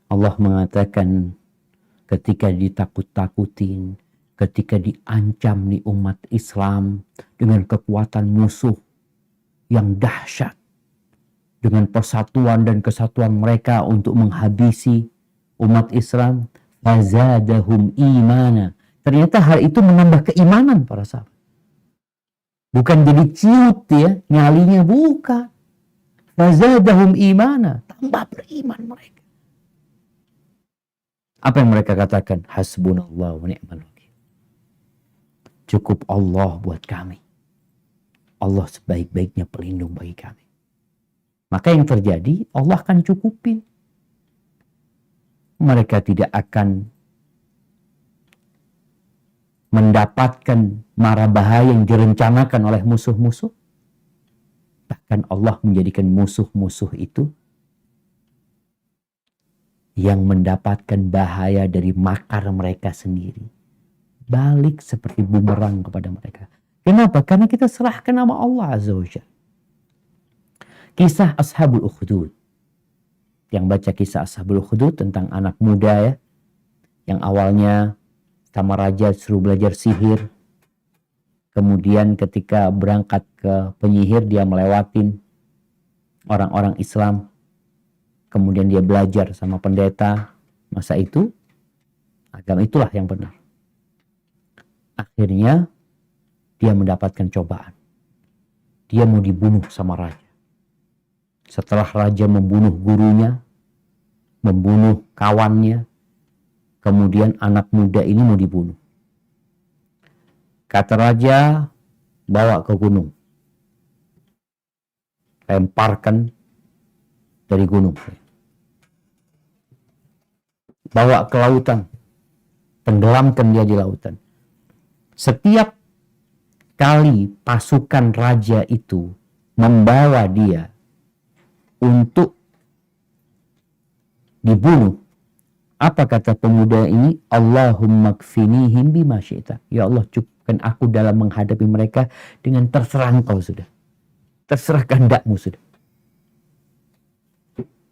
Allah mengatakan ketika ditakut-takutin, ketika diancam nih umat Islam dengan kekuatan musuh yang dahsyat, dengan persatuan dan kesatuan mereka untuk menghabisi umat Islam, fazadahum imana. Ternyata hal itu menambah keimanan para sahabat. Bukan jadi ciut ya, nyalinya bukan. Fazadahum imana, tambah beriman mereka. Apa yang mereka katakan? Hasbunallah wa ni'mal wakil. Cukup Allah buat kami. Allah sebaik-baiknya pelindung bagi kami. Maka yang terjadi, Allah akan cukupin. Mereka tidak akan mendapatkan mara bahaya yang direncanakan oleh musuh-musuh. Bahkan Allah menjadikan musuh-musuh itu yang mendapatkan bahaya dari makar mereka sendiri. Balik seperti bumerang kepada mereka. Kenapa? Karena kita serahkan nama Allah Azza wa Jalla. Kisah Ashabul Ukhdud. Yang baca kisah Ashabul Ukhdud tentang anak muda ya. Yang awalnya sama raja suruh belajar sihir. Kemudian ketika berangkat ke penyihir dia melewatin orang-orang Islam. Kemudian dia belajar sama pendeta. Masa itu agama itulah yang benar. Akhirnya dia mendapatkan cobaan. Dia mau dibunuh sama raja. Setelah raja membunuh gurunya, membunuh kawannya, kemudian anak muda ini mau dibunuh. Kata raja, bawa ke gunung. Lemparkan dari gunung. Bawa ke lautan. Tenggelamkan dia di lautan. Setiap kali pasukan raja itu membawa dia untuk dibunuh, apa kata pemuda ini? Allahumma kfinihim bima syi'ta. Ya Allah, cukupkan aku dalam menghadapi mereka dengan terserah Engkau sudah. Terserah kehendakmu sudah.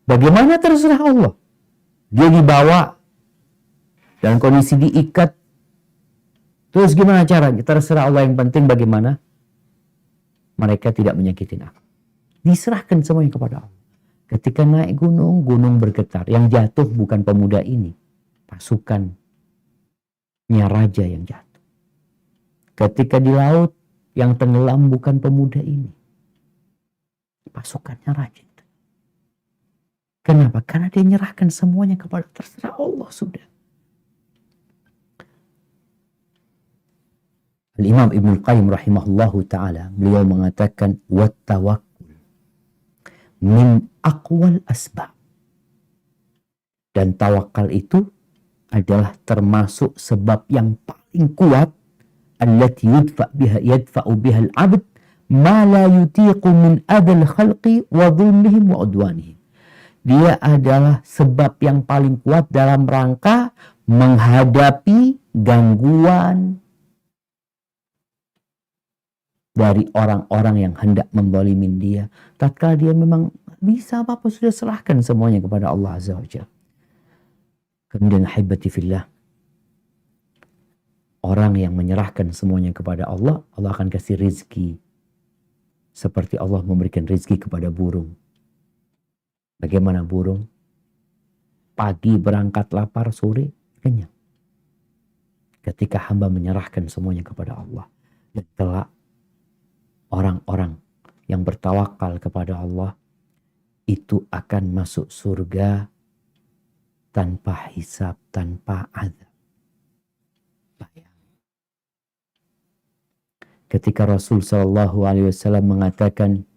Bagaimana terserah Allah? Dia dibawa dalam kondisi diikat. Terus gimana caranya? Terserah Allah, yang penting bagaimana mereka tidak menyakitin aku. Diserahkan semuanya kepada Allah. Ketika naik gunung, gunung bergetar. Yang jatuh bukan pemuda ini. Pasukannya raja yang jatuh. Ketika di laut, yang tenggelam bukan pemuda ini. Pasukannya raja. Kenapa? Karena dia nyerahkan semuanya kepada terserah Allah sudah. Al-Imam Ibnul Qayyim rahimahullahu ta'ala, beliau mengatakan, wattawakkul min aqwal asbab. Dan tawakal itu adalah termasuk sebab yang paling kuat, allati yadfa'u biha al-'abd ma la yutiqu min adal khalqi wa dhulmihim wa udwanihim. Dia adalah sebab yang paling kuat dalam rangka menghadapi gangguan dari orang-orang yang hendak menzalimin dia. Tatkala dia memang bisa apa-apa, sudah serahkan semuanya kepada Allah Azza wa Jalla. Kemudian ahibati fillah, orang yang menyerahkan semuanya kepada Allah, Allah akan kasih rizki. Seperti Allah memberikan rizki kepada burung. Bagaimana burung? Pagi berangkat lapar, sore kenyang. ketika hamba menyerahkan semuanya kepada Allah. Dan kelak orang-orang yang bertawakal kepada Allah itu akan masuk surga tanpa hisab, tanpa azab. Ketika Rasul sallallahu alaihi wasallam mengatakan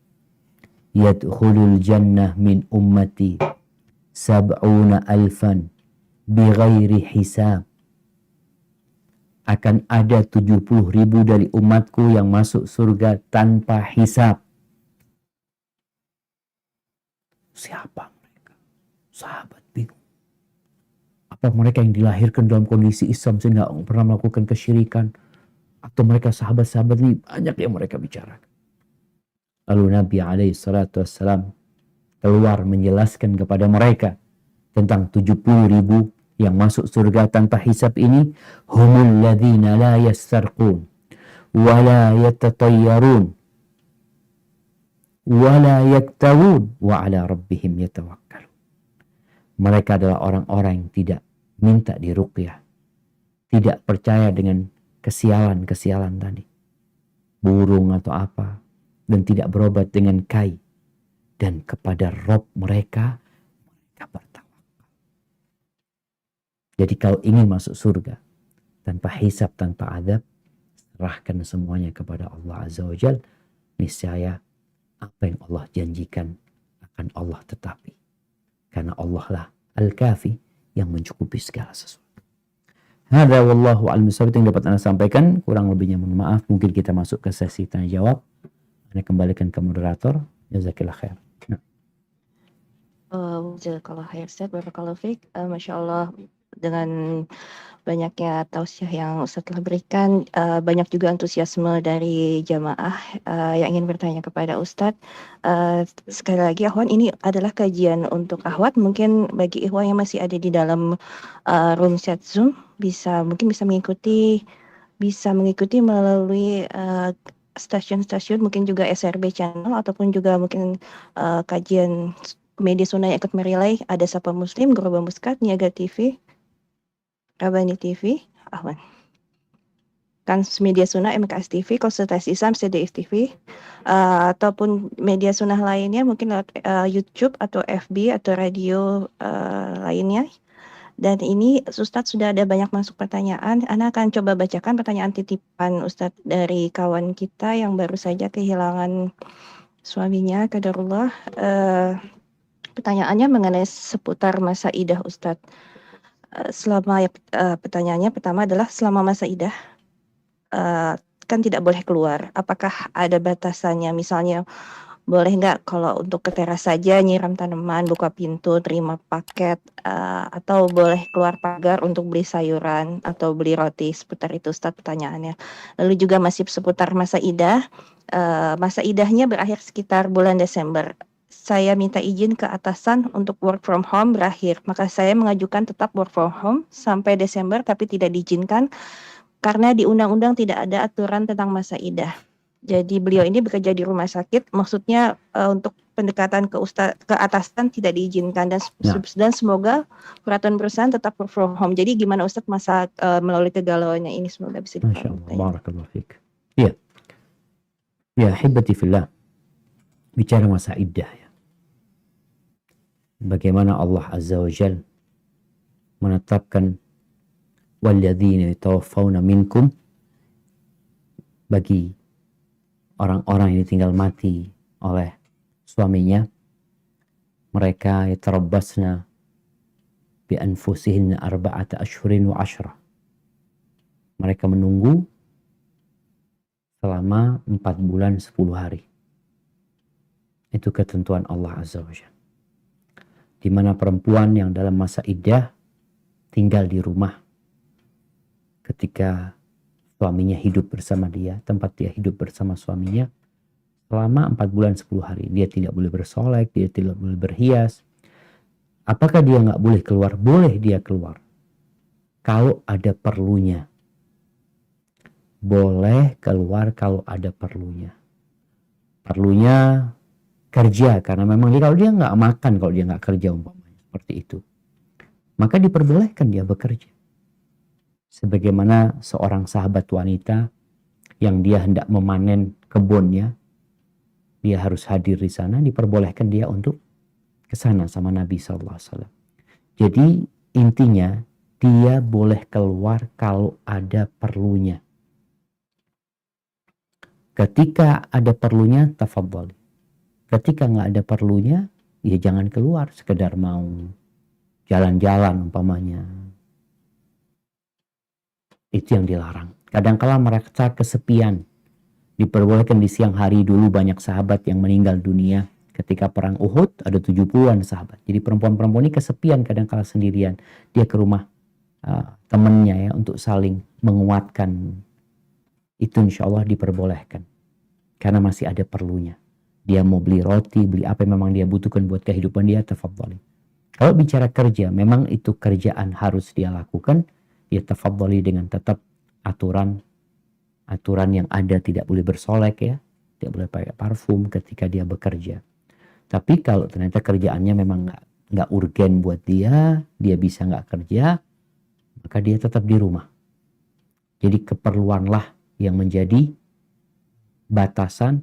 yadkhulul jannah min ummati sab'una alfan bighairi hisab, akan ada 70.000 dari umatku yang masuk surga tanpa hisab. Siapa mereka? Sahabat bingung. Apa mereka yang dilahirkan dalam kondisi Islam sehingga nggak pernah melakukan kesyirikan? Atau mereka sahabat-sahabat ini banyak yang mereka bicarakan. Lalu Nabi SAW keluar menjelaskan kepada mereka tentang 70.000 yang masuk surga tanpa hisab ini. Humul ladzina la yassarqun wa la yatatayyarun wa la yaktawun wa ala rabbihim yatawakkalun. Mereka adalah orang-orang yang tidak minta diruqyah, tidak percaya dengan kesialan-kesialan tadi, burung atau apa, dan tidak berobat dengan kai, dan kepada Rob mereka bertawakal. Jadi kalau ingin masuk surga tanpa hisab, tanpa azab, serahkan semuanya kepada Allah Azza wa Jal. Niscaya apa yang Allah janjikan akan Allah tetapi, karena Allah lah Al-Kafi yang mencukupi segala sesuatu. Hada wallahu a'lam bishawab, yang dapat Anda sampaikan. Kurang lebihnya mohon maaf. Mungkin kita masuk ke sesi tanya jawab. Anda kembalikan ke moderator. Jazakillah khair. Jazakallah khair Ustaz, barakallahu fiik. Masya Allah, dengan banyaknya tausiah yang Ustaz telah berikan, banyak juga antusiasme dari jamaah yang ingin bertanya kepada Ustaz. Sekali lagi Akhwan, ini adalah kajian untuk Akhwat. Mungkin bagi Ikhwan yang masih ada di dalam room chat Zoom mungkin bisa mengikuti melalui stasiun-stasiun, mungkin juga SRB channel, ataupun juga mungkin kajian media sunnah yang ikut merelay. Ada Sapa Muslim, Global Muskat, Niaga TV, Rabani TV, Ahwan. Kan media sunnah MKS TV, Konsultasi Islam CDF TV, ataupun media sunnah lainnya mungkin lewat YouTube atau FB atau radio lainnya. Dan ini Ustadz sudah ada banyak masuk pertanyaan. Ana akan coba bacakan pertanyaan titipan Ustadz dari kawan kita yang baru saja kehilangan suaminya, qadarullah. Pertanyaannya mengenai seputar masa idah Ustadz. Pertanyaannya pertama adalah selama masa idah kan tidak boleh keluar. Apakah ada batasannya? Misalnya boleh nggak kalau untuk ke teras saja nyiram tanaman, buka pintu, terima paket, atau boleh keluar pagar untuk beli sayuran atau beli roti? Seputar itu Ustadz pertanyaannya. Lalu juga masih seputar masa idah. Masa idahnya berakhir sekitar bulan Desember. Saya minta izin ke atasan untuk work from home berakhir. Maka saya mengajukan tetap work from home sampai Desember, tapi tidak diizinkan karena di undang-undang tidak ada aturan tentang masa idah. Jadi beliau ini bekerja di rumah sakit, maksudnya untuk pendekatan ke atasan tidak diizinkan, dan semoga peraturan perusahaan tetap work from home. Jadi gimana Ustadz melalui kegalauannya ini, semoga bisa Masya Allah, barakallahu fiik. Iya. Ya, hibati fillah. Bicara masa iddah ya. Bagaimana Allah Azza wa Jal menetapkan walladzina yatawaffawna minkum, bagi orang-orang yang ditinggal mati oleh suaminya, mereka yatarabbasna bi anfusihinna arba'ata ashhurin wa 'ashra. Mereka menunggu selama 4 bulan 10 hari. Itu ketentuan Allah Azza wa Jalla. Di mana perempuan yang dalam masa iddah tinggal di rumah ketika suaminya hidup bersama dia, tempat dia hidup bersama suaminya selama 4 bulan 10 hari. Dia tidak boleh bersolek, dia tidak boleh berhias. Apakah dia nggak boleh keluar? Boleh dia keluar. Kalau ada perlunya. Boleh keluar kalau ada perlunya. Perlunya kerja, karena memang kalau dia nggak makan, kalau dia nggak kerja umpamanya seperti itu, maka diperbolehkan dia bekerja. Sebagaimana seorang sahabat wanita yang dia hendak memanen kebunnya, dia harus hadir di sana, diperbolehkan dia untuk ke sana sama Nabi SAW. Jadi intinya dia boleh keluar kalau ada perlunya. Ketika ada perlunya, tafadhali. Ketika nggak ada perlunya, ya jangan keluar, sekedar mau jalan-jalan umpamanya. Itu yang dilarang. Kadang-kala merasa kesepian. Diperbolehkan di siang hari, dulu banyak sahabat yang meninggal dunia. Ketika perang Uhud ada 70-an sahabat. Jadi perempuan-perempuan ini kesepian, kadang-kala sendirian. Dia ke rumah temannya ya untuk saling menguatkan. Itu insya Allah diperbolehkan. Karena masih ada perlunya. Dia mau beli roti, beli apa yang memang dia butuhkan buat kehidupan dia, tafadhali. Kalau bicara kerja, memang itu kerjaan harus dia lakukan. Dia tafadhali dengan tetap aturan yang ada, tidak boleh bersolek ya, tidak boleh pakai parfum ketika dia bekerja. Tapi kalau ternyata kerjaannya memang nggak urgen buat dia bisa nggak kerja, maka dia tetap di rumah. Jadi keperluanlah yang menjadi batasan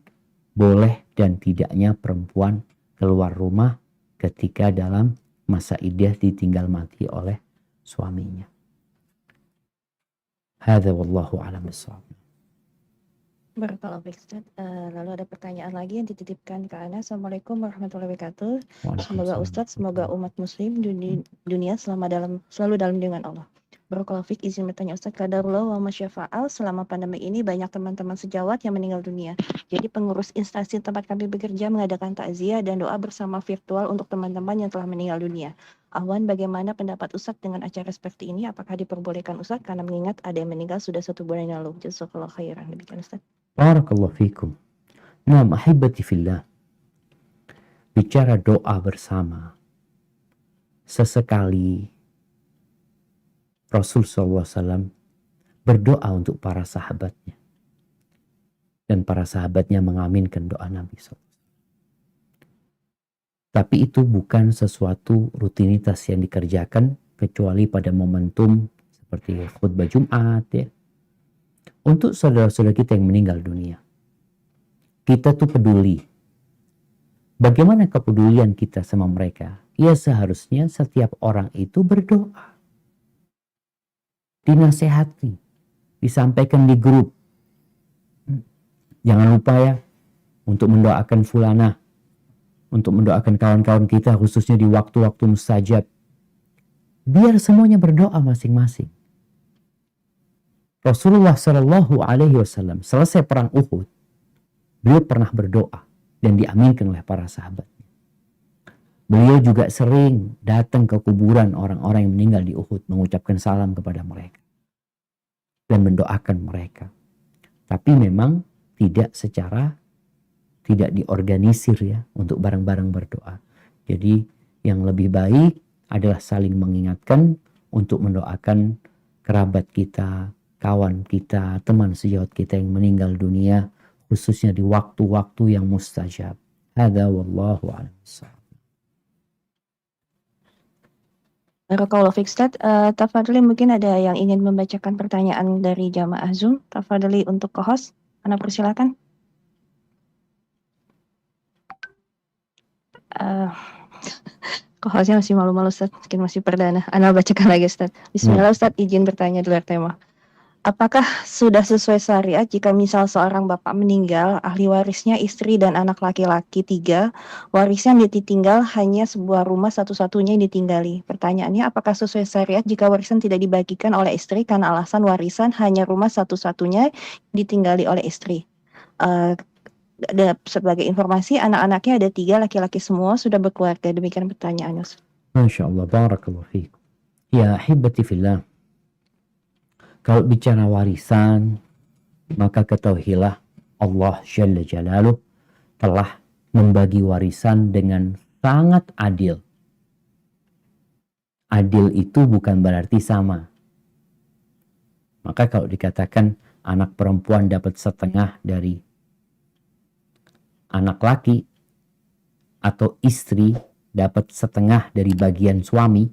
boleh dan tidaknya perempuan keluar rumah ketika dalam masa iddah ditinggal mati oleh suaminya. Hadza wallahu a'lam bishawab. Barakallahu fiik, Ustaz. Lalu ada pertanyaan lagi yang dititipkan ke Ana. Assalamualaikum warahmatullahi wabarakatuh. Semoga Ustaz, semoga umat muslim dunia selalu dalam lindungan Allah. Barakallahu fiik, izin bertanya Ustaz, qadarullah wa masyafa'al, selama pandemi ini banyak teman-teman sejawat yang meninggal dunia. Jadi pengurus instansi tempat kami bekerja mengadakan takziah dan doa bersama virtual untuk teman-teman yang telah meninggal dunia. Ahwan, bagaimana pendapat Ustaz dengan acara seperti ini? Apakah diperbolehkan Ustaz? Karena mengingat ada yang meninggal sudah 1 bulan yang lalu. Jazakallahu khairan. Demikian Ustaz. Barakallahu fikum. Naam, ahibati fillah. Bicara doa bersama. Sesekali Rasul SAW berdoa untuk para sahabatnya. Dan para sahabatnya mengaminkan doa Nabi SAW. Tapi itu bukan sesuatu rutinitas yang dikerjakan kecuali pada momentum seperti khutbah Jumat ya. Untuk saudara-saudara kita yang meninggal dunia. Kita tuh peduli. Bagaimana kepedulian kita sama mereka? Ya seharusnya setiap orang itu berdoa. Dinasehati, disampaikan di grup. Jangan lupa ya, untuk mendoakan fulanah, untuk mendoakan kawan-kawan kita khususnya di waktu-waktu mustajab. Biar semuanya berdoa masing-masing. Rasulullah SAW selesai perang Uhud, beliau pernah berdoa dan diaminkan oleh para sahabat. Beliau juga sering datang ke kuburan orang-orang yang meninggal di Uhud, mengucapkan salam kepada mereka dan mendoakan mereka. Tapi memang tidak diorganisir ya untuk bareng-bareng berdoa. Jadi yang lebih baik adalah saling mengingatkan untuk mendoakan kerabat kita, kawan kita, teman sejawat kita yang meninggal dunia, khususnya di waktu-waktu yang mustajab. Hadza wallahu a'lam. Barakallahu fiik, Ustaz. Tafadhali, mungkin ada yang ingin membacakan pertanyaan dari jamaah Zoom. Tafadhali untuk co-host, Ana persilakan. Co-hostnya masih malu-malu Ustaz, mungkin masih perdana. Ana bacakan lagi Ustaz. Bismillah Ustaz, izin bertanya di luar tema. Apakah sudah sesuai syariat jika misal seorang bapak meninggal, ahli warisnya istri dan anak laki-laki 3, warisnya yang ditinggal hanya sebuah rumah satu-satunya yang ditinggali. Pertanyaannya, apakah sesuai syariat jika warisan tidak dibagikan oleh istri karena alasan warisan hanya rumah satu-satunya ditinggali oleh istri? Sebagai informasi, anak-anaknya ada 3, laki-laki semua, sudah berkeluarga. Demikian pertanyaannya. Masya Allah, barakallahu fiik. Ya ahibati fillah. Kalau bicara warisan, maka ketahuilah Allah Jalla Jalaluh telah membagi warisan dengan sangat adil. Adil itu bukan berarti sama. Maka kalau dikatakan anak perempuan dapat setengah dari anak laki, atau istri dapat setengah dari bagian suami,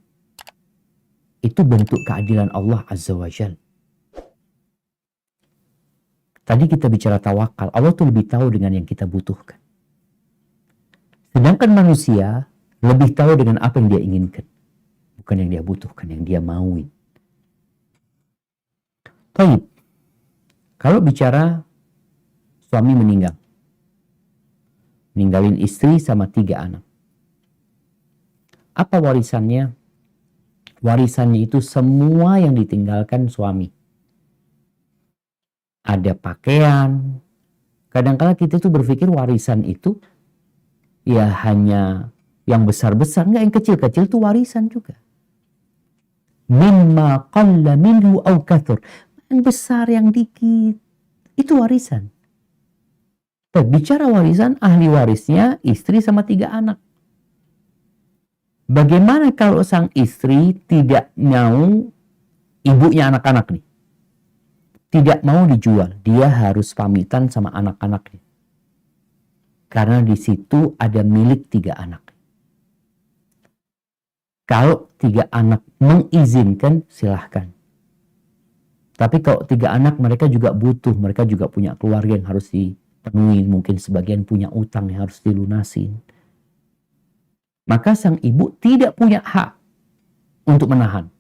itu bentuk keadilan Allah Azza wa Jalla. Tadi kita bicara tawakal, Allah tuh lebih tahu dengan yang kita butuhkan. Sedangkan manusia lebih tahu dengan apa yang dia inginkan. Bukan yang dia butuhkan, yang dia mauin. Baik, kalau bicara suami meninggal. Ninggalin istri sama 3 anak. Apa warisannya? Warisannya itu semua yang ditinggalkan suami. Ada pakaian. Kadang-kala kita tuh berpikir warisan itu ya hanya yang besar-besar. Enggak, yang kecil-kecil tuh warisan juga. Mimma qalla minhu aw kathur. Yang besar, yang dikit. Itu warisan. Bicara warisan, ahli warisnya istri sama 3 anak. Bagaimana kalau sang istri tidak mau ibunya anak-anak nih? Tidak mau dijual, dia harus pamitan sama anak-anaknya. Karena di situ ada milik 3 anak. Kalau 3 anak mengizinkan, silahkan. Tapi kalau 3 anak mereka juga butuh, mereka juga punya keluarga yang harus dipenuhi, mungkin sebagian punya utang yang harus dilunasin. Maka sang ibu tidak punya hak untuk menahan.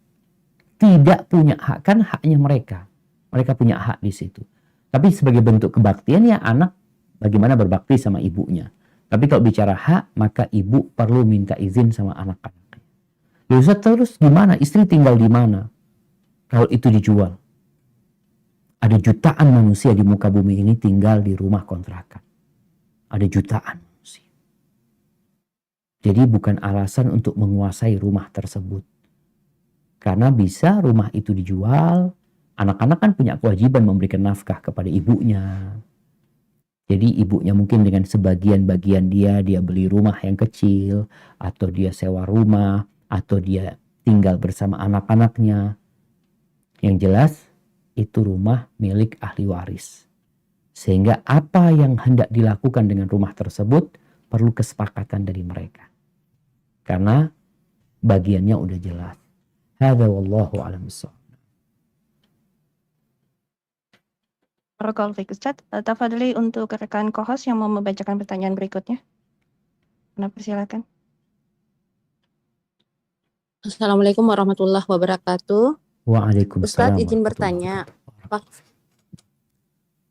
Tidak punya hak, kan haknya mereka. Mereka punya hak di situ. Tapi sebagai bentuk kebaktian ya anak bagaimana berbakti sama ibunya. Tapi kalau bicara hak, maka ibu perlu minta izin sama anak-anaknya. Ya Ustaz, terus gimana? Istri tinggal di mana? Kalau itu dijual. Ada jutaan manusia di muka bumi ini tinggal di rumah kontrakan. Ada jutaan manusia. Jadi bukan alasan untuk menguasai rumah tersebut. Karena bisa rumah itu dijual. Anak-anak kan punya kewajiban memberikan nafkah kepada ibunya. Jadi ibunya mungkin dengan sebagian bagian dia beli rumah yang kecil, atau dia sewa rumah, atau dia tinggal bersama anak-anaknya. Yang jelas itu rumah milik ahli waris. Sehingga apa yang hendak dilakukan dengan rumah tersebut perlu kesepakatan dari mereka. Karena bagiannya udah jelas. Hadza wallahu a'lam bissawab. Barakallahu fiik Ustaz. Tafadhali untuk rekan co-host yang mau membacakan pertanyaan berikutnya. Persilakan. Assalamualaikum warahmatullahi wabarakatuh. Waalaikumsalam. Ustadz izin bertanya,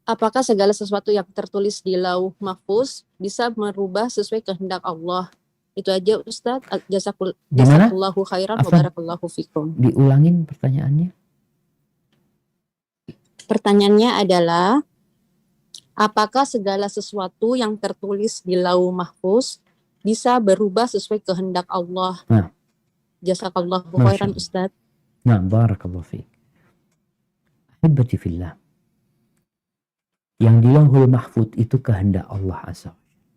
apakah segala sesuatu yang tertulis di Lauh Mahfuz bisa merubah sesuai kehendak Allah? Itu aja Ustadz. Jazakallahu khairan wa barakallahu fikum. Diulangin pertanyaannya. Pertanyaannya adalah, apakah segala sesuatu yang tertulis di Lauh Mahfuz bisa berubah sesuai kehendak Allah? Nah. Jazakallahu khairan Ustadz. Nah, barakallahu fiik. Ahibati fillah. Yang di Lauhul Mahfuz itu kehendak Allah Azza wa Jalla.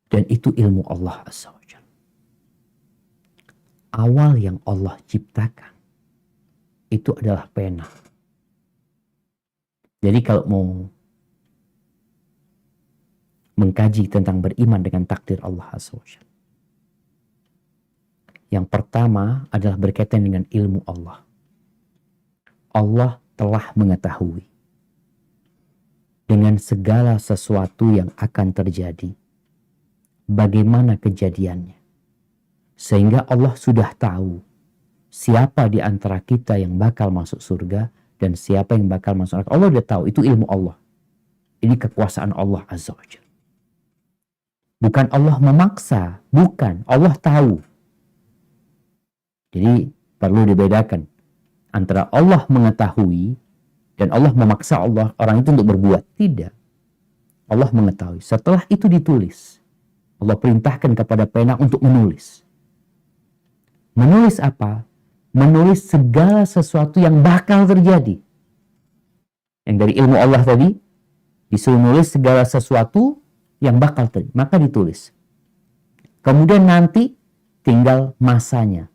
Dan itu ilmu Allah Azza wa Jalla. Awal yang Allah ciptakan itu adalah pena. Jadi kalau mau mengkaji tentang beriman dengan takdir Allah Azza wa Jalla, yang pertama adalah berkaitan dengan ilmu Allah. Allah telah mengetahui dengan segala sesuatu yang akan terjadi, bagaimana kejadiannya. Sehingga Allah sudah tahu siapa di antara kita yang bakal masuk surga dan siapa yang bakal masuk neraka. Allah sudah tahu, itu ilmu Allah. Ini kekuasaan Allah Azza wa Jalla. Bukan Allah memaksa, bukan. Allah tahu. Jadi perlu dibedakan antara Allah mengetahui dan Allah memaksa orang itu untuk berbuat. Tidak. Allah mengetahui. Setelah itu ditulis. Allah perintahkan kepada pena untuk menulis. Menulis apa? Menulis segala sesuatu yang bakal terjadi. Yang dari ilmu Allah tadi, disuruh nulis segala sesuatu yang bakal terjadi. Maka ditulis. Kemudian nanti tinggal masanya.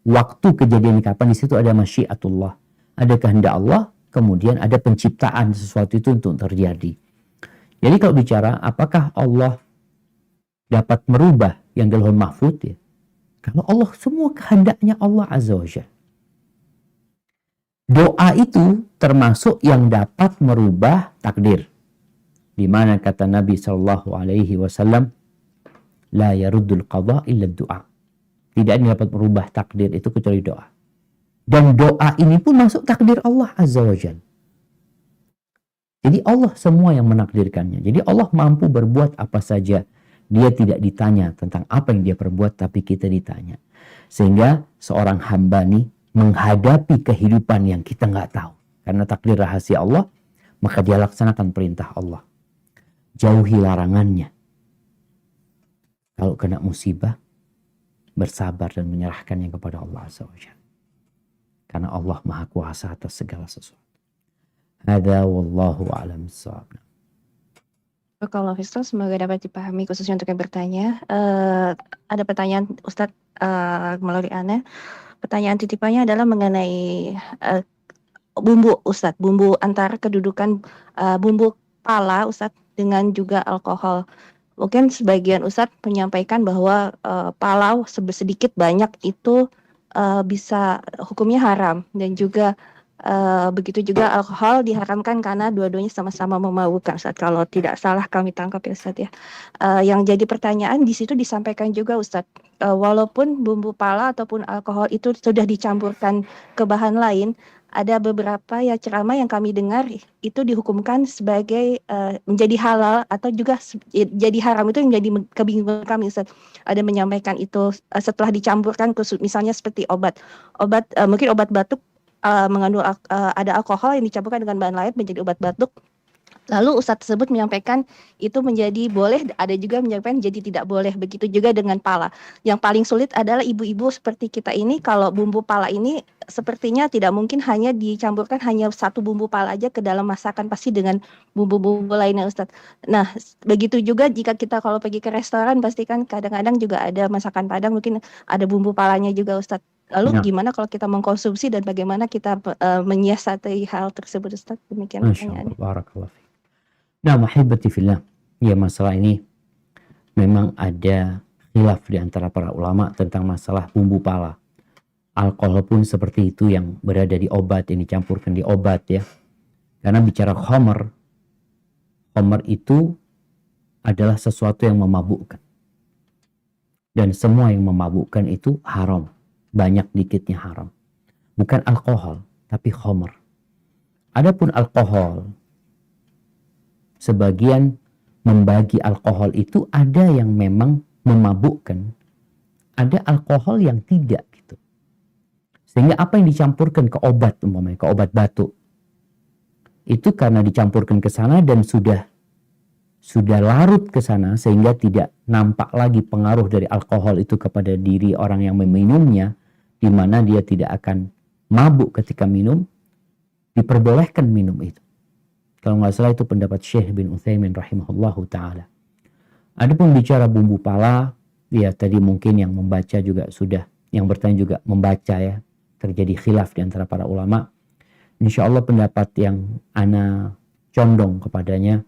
Waktu kejadian kapan, di situ ada masyiatullah. Ada kehendak Allah, kemudian ada penciptaan sesuatu itu untuk terjadi. Jadi kalau bicara apakah Allah dapat merubah yang di Lauhul Mahfuz ya? Kalau Allah semua kehendaknya Allah Azza wa Jalla. doa itu termasuk yang dapat merubah takdir. Di mana kata Nabi Shallallahu Alaihi Wasallam, la yaruddul qadha illa doa. Tidak ada yang dapat merubah takdir itu kecuali doa. Dan doa ini pun masuk takdir Allah Azza wa Jalla. Jadi Allah semua yang menakdirkannya. Jadi Allah mampu berbuat apa saja. Dia tidak ditanya tentang apa yang dia perbuat, tapi kita ditanya. Sehingga seorang hamba nih menghadapi kehidupan yang kita nggak tahu. Karena takdir rahasia Allah, maka dia laksanakan perintah Allah. Jauhi larangannya. Kalau kena musibah, bersabar dan menyerahkannya kepada Allah Azza wa Jalla. Karena Allah Maha Kuasa atas segala sesuatu. Hada wallahu a'lam bissawab. Kalau Ustaz, semoga dapat dipahami khususnya untuk yang bertanya. Ada pertanyaan Ustadz melalui Ana. Pertanyaan titipannya adalah mengenai bumbu Ustadz, bumbu antara kedudukan bumbu pala Ustadz dengan juga alkohol. Mungkin sebagian Ustadz menyampaikan bahwa pala sedikit banyak itu bisa hukumnya haram, dan juga begitu juga alkohol diharamkan karena dua-duanya sama-sama memabukkan, Ustadz. Kalau tidak salah kami tangkap ya Ustadz ya. Yang jadi pertanyaan di situ disampaikan juga Ustadz, walaupun bumbu pala ataupun alkohol itu sudah dicampurkan ke bahan lain, ada beberapa ya ceramah yang kami dengar itu dihukumkan sebagai menjadi halal atau juga jadi haram. Itu yang jadi kebingungan kami Ustadz. Ada menyampaikan itu setelah dicampurkan misalnya seperti obat mungkin obat batuk mengandung ada alkohol yang dicampurkan dengan bahan lain menjadi obat batuk. Lalu Ustadz tersebut menyampaikan itu menjadi boleh, ada juga menyampaikan jadi tidak boleh. Begitu juga dengan pala. Yang paling sulit adalah ibu-ibu seperti kita ini, kalau bumbu pala ini sepertinya tidak mungkin hanya dicampurkan hanya satu bumbu pala aja ke dalam masakan, pasti dengan bumbu-bumbu lainnya Ustadz. Nah, begitu juga jika kita kalau pergi ke restoran, pastikan kadang-kadang juga ada masakan Padang, mungkin ada bumbu palanya juga Ustadz. Lalu gimana kalau kita mengkonsumsi dan bagaimana kita menyiasati hal tersebut Ustadz? Demikian pertanyaannya. Barakallahu fiik. Nah, mahibati fillah, ya masalah ini memang ada khilaf di antara para ulama tentang masalah bumbu pala. Alkohol pun seperti itu yang berada di obat, yang dicampurkan di obat ya. Karena bicara khamr itu adalah sesuatu yang memabukkan. Dan semua yang memabukkan itu haram. Banyak dikitnya haram. Bukan alkohol, tapi khamr. Adapun alkohol, sebagian membagi alkohol itu ada yang memang memabukkan, ada alkohol yang tidak gitu. Sehingga apa yang dicampurkan ke obat, umpamanya ke obat batuk, itu karena dicampurkan ke sana dan sudah larut ke sana sehingga tidak nampak lagi pengaruh dari alkohol itu kepada diri orang yang meminumnya, di mana dia tidak akan mabuk ketika minum, diperbolehkan minum itu. Kalau nggak salah itu pendapat Syekh bin Utsaimin rahimahullahu ta'ala. Adapun bicara bumbu pala, ya tadi mungkin yang membaca juga sudah, yang bertanya juga membaca ya, terjadi khilaf di antara para ulama. Insya Allah pendapat yang ana condong kepadanya,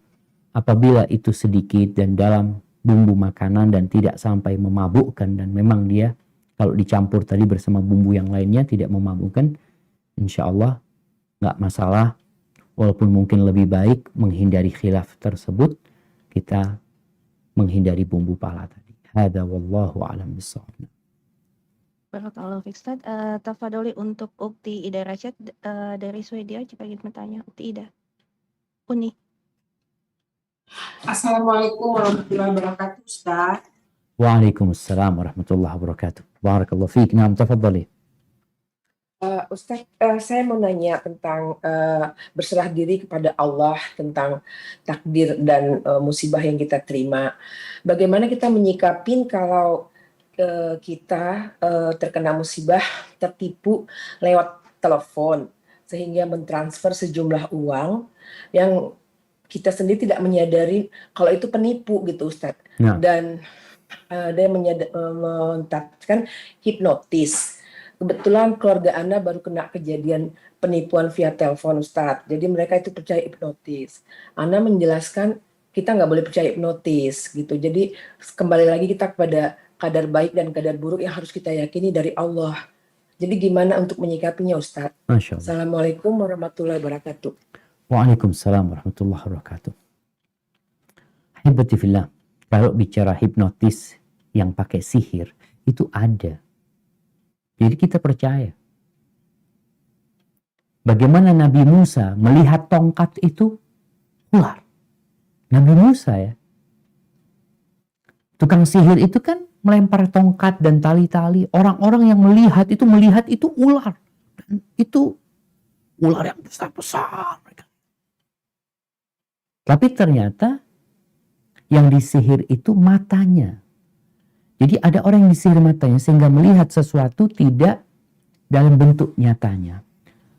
apabila itu sedikit dan dalam bumbu makanan dan tidak sampai memabukkan, dan memang dia kalau dicampur tadi bersama bumbu yang lainnya tidak memabukkan, insya Allah nggak masalah. Walaupun mungkin lebih baik menghindari khilaf tersebut, kita menghindari bumbu pala tadi. Hada wallahu a'lam bissawab. Barakallahu fiik Ustaz. Tafadholi untuk Ukti Ida Rasyad dari Swedia, jika ingin bertanya. Ukti Ida. Uni. Assalamualaikum warahmatullahi wabarakatuh Ustaz. Waalaikumsalam warahmatullahi wabarakatuh. Barakallahu fiik. Naam, tafadhali. Ustaz, saya mau nanya tentang berserah diri kepada Allah, tentang takdir dan musibah yang kita terima. Bagaimana kita menyikapin kalau kita terkena musibah, tertipu lewat telepon, sehingga mentransfer sejumlah uang yang kita sendiri tidak menyadari kalau itu penipu gitu Ustaz. Nah. Dan dia menetapkan hipnotis. Kebetulan keluarga Anda baru kena kejadian penipuan via telepon Ustadz. Jadi mereka itu percaya hipnotis. Anda menjelaskan kita nggak boleh percaya hipnotis gitu. Jadi kembali lagi kita kepada kadar baik dan kadar buruk yang harus kita yakini dari Allah. Jadi gimana untuk menyikapinya Ustadz? Masya Allah. Assalamualaikum warahmatullahi wabarakatuh. Waalaikumsalam warahmatullahi wabarakatuh. Ahibati fillah, kalau bicara hipnotis yang pakai sihir, itu ada. Jadi kita percaya. Bagaimana Nabi Musa melihat tongkat itu ular. Nabi Musa ya. Tukang sihir itu kan melempar tongkat dan tali-tali. Orang-orang yang melihat itu ular. Dan itu ular yang besar-besar. Tapi ternyata yang disihir itu matanya. Jadi ada orang yang disihir matanya sehingga melihat sesuatu tidak dalam bentuk nyatanya.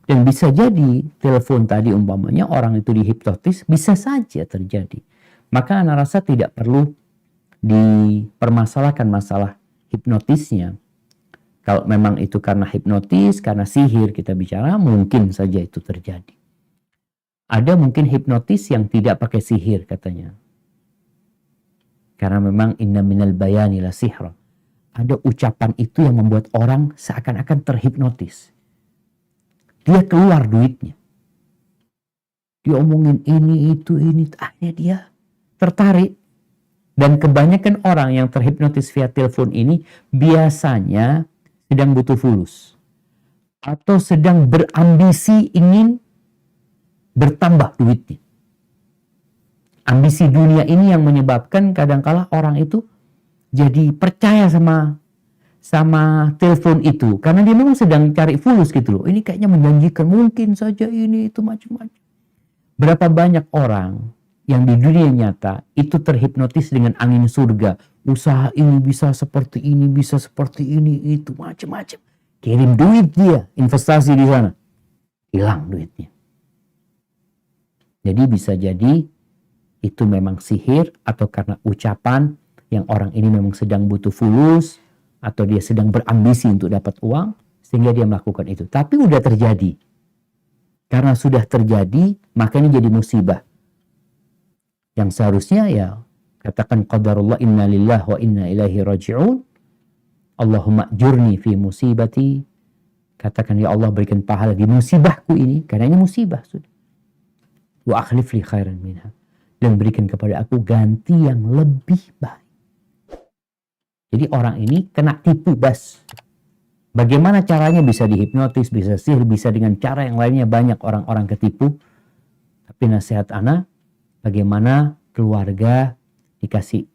Dan bisa jadi telepon tadi umpamanya orang itu dihipnotis, bisa saja terjadi. Maka anak rasa tidak perlu dipermasalahkan masalah hipnotisnya. Kalau memang itu karena hipnotis, karena sihir kita bicara, mungkin saja itu terjadi. Ada mungkin hipnotis yang tidak pakai sihir katanya. Karena memang inna minal bayani la sihra. Ada ucapan itu yang membuat orang seakan-akan terhipnotis. Dia keluar duitnya. Dia omongin ini, itu, ini. Akhirnya dia tertarik. Dan kebanyakan orang yang terhipnotis via telepon ini biasanya sedang butuh fulus. Atau sedang berambisi ingin bertambah duitnya. Ambisi dunia ini yang menyebabkan kadangkala orang itu jadi percaya sama telepon itu. Karena dia memang sedang cari fulus gitu loh. Ini kayaknya menjanjikan, mungkin saja ini, itu, macam-macam. Berapa banyak orang yang di dunia nyata itu terhipnotis dengan angin surga. Usaha ini bisa seperti ini, bisa seperti ini, itu, macam-macam. Kirim duit dia, investasi di sana. Hilang duitnya. Jadi bisa jadi itu memang sihir atau karena ucapan yang orang ini memang sedang butuh fulus atau dia sedang berambisi untuk dapat uang sehingga dia melakukan itu. Tapi udah terjadi. Karena sudah terjadi, maka ini jadi musibah. Yang seharusnya ya katakan qadarullah inna lillahi wa inna ilaihi raji'un. Allahumma ajurni fi musibati. Katakan ya Allah berikan pahala di musibahku ini karena ini musibah sudah. Wa akhlif li khairan minha. Dan berikan kepada aku ganti yang lebih baik. Jadi orang ini kena tipu bas. Bagaimana caranya bisa dihipnotis, bisa sihir, bisa dengan cara yang lainnya banyak orang-orang ketipu. Tapi nasihat ana, bagaimana keluarga dikasih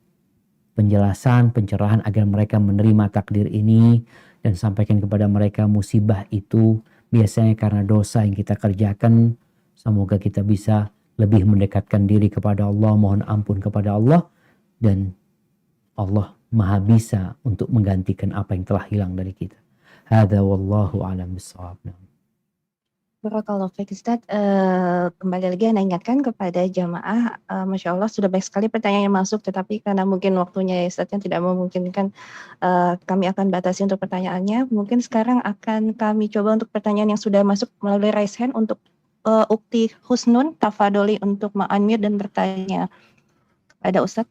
penjelasan, pencerahan agar mereka menerima takdir ini dan sampaikan kepada mereka musibah itu biasanya karena dosa yang kita kerjakan. Semoga kita bisa lebih mendekatkan diri kepada Allah, mohon ampun kepada Allah, dan Allah maha bisa untuk menggantikan apa yang telah hilang dari kita. Hadza wallahu a'lam bishawab. Barakallahu fiik Ustaz. Kembali lagi Ana ingatkan kepada jamaah, Masya Allah sudah banyak sekali pertanyaan yang masuk, tetapi karena mungkin waktunya ya Ustaz yang tidak memungkinkan, kami akan batasi untuk pertanyaannya. Mungkin sekarang akan kami coba untuk pertanyaan yang sudah masuk melalui raise hand untuk Ukti Husnun, tafadholi untuk unmute dan bertanya kepada Ustaz.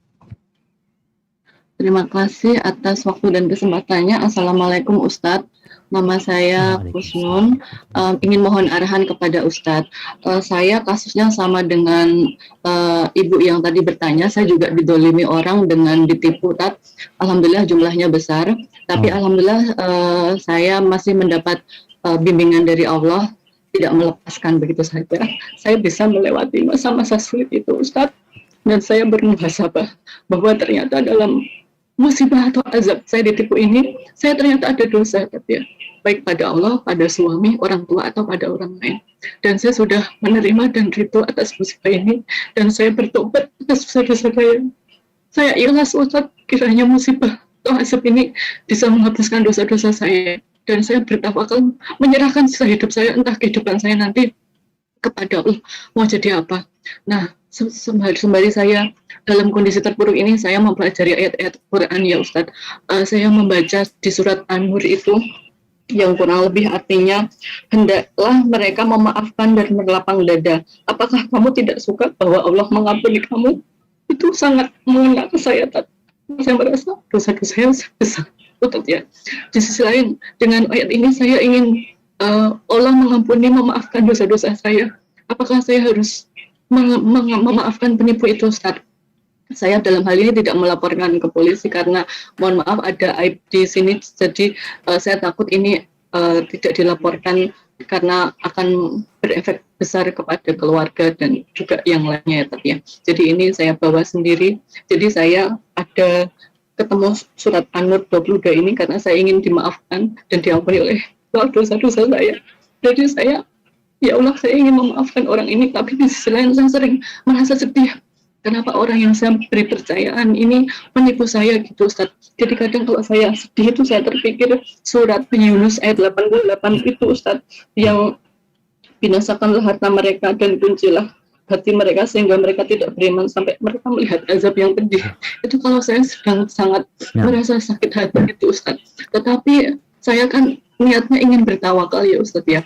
Terima kasih atas waktu dan kesempatannya. Assalamualaikum Ustadz. Nama saya Husnun. Ingin mohon arahan kepada Ustadz. Saya kasusnya sama dengan ibu yang tadi bertanya. Saya juga didolimi orang dengan ditipu. Alhamdulillah jumlahnya besar. Tapi alhamdulillah saya masih mendapat bimbingan dari Allah. Tidak melepaskan begitu saja. Saya bisa melewati masa-masa sulit itu Ustadz. Dan saya bermuhasabah bahwa ternyata dalam musibah atau azab saya ditipu ini, saya ternyata ada dosa ya, baik pada Allah, pada suami, orang tua atau pada orang lain. Dan saya sudah menerima dan ridho atas musibah ini, dan saya bertobat atas dosa-dosa saya. Saya ikhlas Ustaz, kiranya musibah atau azab ini bisa menghapuskan dosa-dosa saya, dan saya bertawakal menyerahkan sisa hidup saya, entah kehidupan saya nanti kepada Allah mau jadi apa. Nah, sembari saya dalam kondisi terpuruk ini, saya mempelajari ayat-ayat Quran ya Ustadz. Saya membaca di surat An-Nur itu yang kurang lebih artinya, hendaklah mereka memaafkan dan berlapang dada. Apakah kamu tidak suka bahwa Allah mengampuni kamu? Itu sangat mengena ke saya. Saya merasa dosa-dosa saya besar. Ustadz ya. Di sisi lain, dengan ayat ini saya ingin Allah mengampuni, memaafkan dosa-dosa saya. Apakah saya harus memaafkan penipu itu, Ustadz? Saya dalam hal ini tidak melaporkan ke polisi karena mohon maaf ada aib di sini, jadi saya takut ini tidak dilaporkan karena akan berefek besar kepada keluarga dan juga yang lainnya ya, tapi ya. Jadi ini saya bawa sendiri. Jadi saya ada ketemu surat An-Nur 22 ini karena saya ingin dimaafkan dan diampuni oleh dosa-dosa saya. Jadi saya, ya Allah, saya ingin memaafkan orang ini, tapi di sisi lain saya sering merasa sedih. Kenapa orang yang saya beri percayaan ini menipu saya gitu, Ustaz. Jadi kadang kalau saya sedih itu saya terpikir surat Yunus ayat 88 itu, Ustaz, yang binasakanlah harta mereka dan kuncilah hati mereka sehingga mereka tidak beriman sampai mereka melihat azab yang pedih. Itu kalau saya sedang sangat merasa sakit hati itu, Ustaz. Tetapi saya kan niatnya ingin bertawakal ya, Ustaz ya.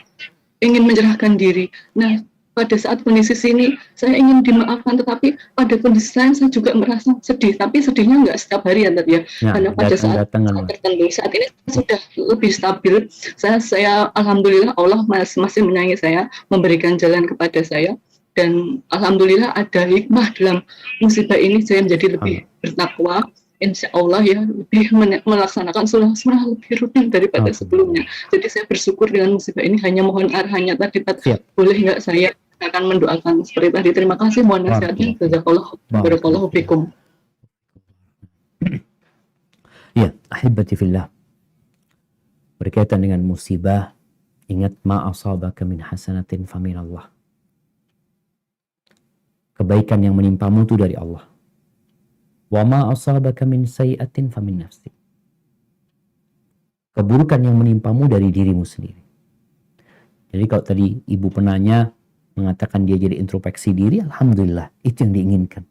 Ingin menyerahkan diri. Nah, pada saat kondisi sini saya ingin dimaafkan, tetapi pada kondisi lain saya juga merasa sedih, tapi sedihnya nggak setiap hari ya, karena pada saat tertentu. Saat ini sudah lebih stabil. Saya alhamdulillah Allah masih menyayangi saya, memberikan jalan kepada saya, dan alhamdulillah ada hikmah dalam musibah ini. Saya menjadi lebih bertakwa, insya Allah ya, lebih melaksanakan sunnah lebih rutin daripada sebelumnya. Jadi saya bersyukur dengan musibah ini. Hanya mohon arahannya tadi, boleh nggak saya akan mendoakan seperti tadi. Terima kasih, mohon nasihatnya. Jazakallahu barakallahu fikum. Ya, ahibati fillah. Berkaitan dengan musibah, ingat ma asabaka min hasanatin faminallah. Kebaikan yang menimpamu itu dari Allah. Wa ma asabaka min sayyi'atin famin nafsik. Keburukan yang menimpamu dari dirimu sendiri. Jadi kalau tadi ibu penanya mengatakan dia jadi introspeksi diri, alhamdulillah, itu yang diinginkan.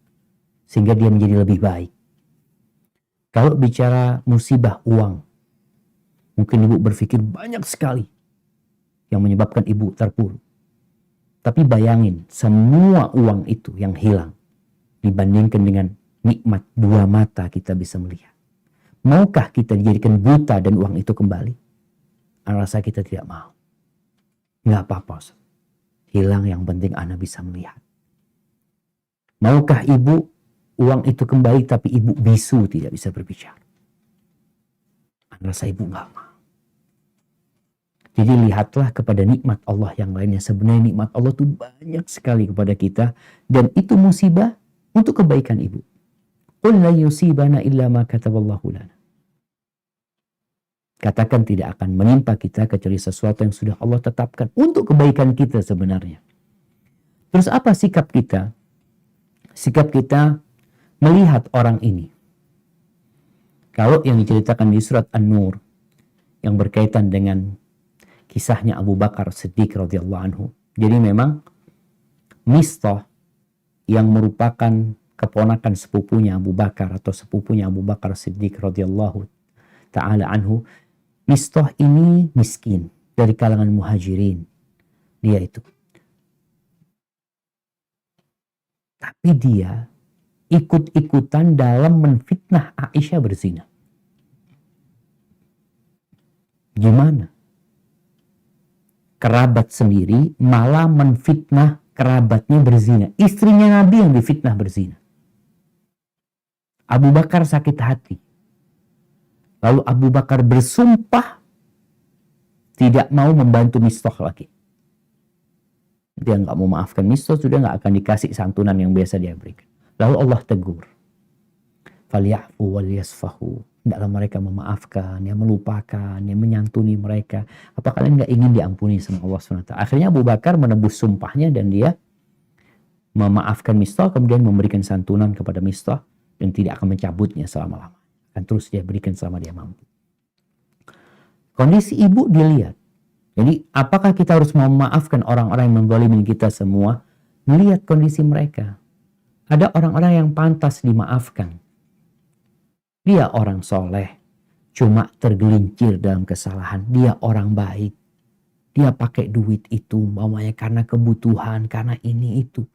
Sehingga dia menjadi lebih baik. Kalau bicara musibah uang, mungkin ibu berpikir banyak sekali yang menyebabkan ibu terpuruk. Tapi bayangin, semua uang itu yang hilang dibandingkan dengan nikmat dua mata kita bisa melihat. Maukah kita dijadikan buta dan uang itu kembali? Saya rasa kita tidak mau. Nggak apa-apa, Ustaz. Hilang, yang penting Ana bisa melihat. Maukah ibu uang itu kembali tapi ibu bisu tidak bisa berbicara? Ana rasa ibu nggak mau. Jadi lihatlah kepada nikmat Allah yang lainnya. Sebenarnya nikmat Allah itu banyak sekali kepada kita. Dan itu musibah untuk kebaikan ibu. Qul la yusibana illa ma kataballahu lana. Katakan tidak akan menimpa kita kecuali sesuatu yang sudah Allah tetapkan untuk kebaikan kita sebenarnya. Terus apa sikap kita? Sikap kita melihat orang ini. Kalau yang diceritakan di surat An-Nur yang berkaitan dengan kisahnya Abu Bakar Siddiq radhiyallahu anhu. Jadi memang Mistah yang merupakan keponakan sepupunya Abu Bakar atau sepupunya Abu Bakar Siddiq radhiyallahu ta'ala anhu. Mistah ini miskin dari kalangan muhajirin. Dia itu. Tapi dia ikut-ikutan dalam menfitnah Aisyah berzina. Gimana? Kerabat sendiri malah menfitnah kerabatnya berzina. Istrinya Nabi yang difitnah berzina. Abu Bakar sakit hati. Lalu Abu Bakar bersumpah tidak mau membantu Mistah lagi. Dia nggak mau maafkan Mistah, sudah nggak akan dikasih santunan yang biasa dia berikan. Lalu Allah tegur. Falyafu wal yasfahu. Hendaklah mereka memaafkan, yang melupakan, yang menyantuni mereka. Apa kalian nggak ingin diampuni sama Allah SWT? Akhirnya Abu Bakar menebus sumpahnya dan dia memaafkan Mistah, kemudian memberikan santunan kepada Mistah dan tidak akan mencabutnya selama-lamanya. Akan terus dia berikan selama dia mampu. Kondisi ibu dilihat. Jadi apakah kita harus memaafkan orang-orang yang menzalimi kita semua? Melihat kondisi mereka. Ada orang-orang yang pantas dimaafkan. Dia orang soleh, cuma tergelincir dalam kesalahan. Dia orang baik. Dia pakai duit itu, mamanya karena kebutuhan, karena ini itu.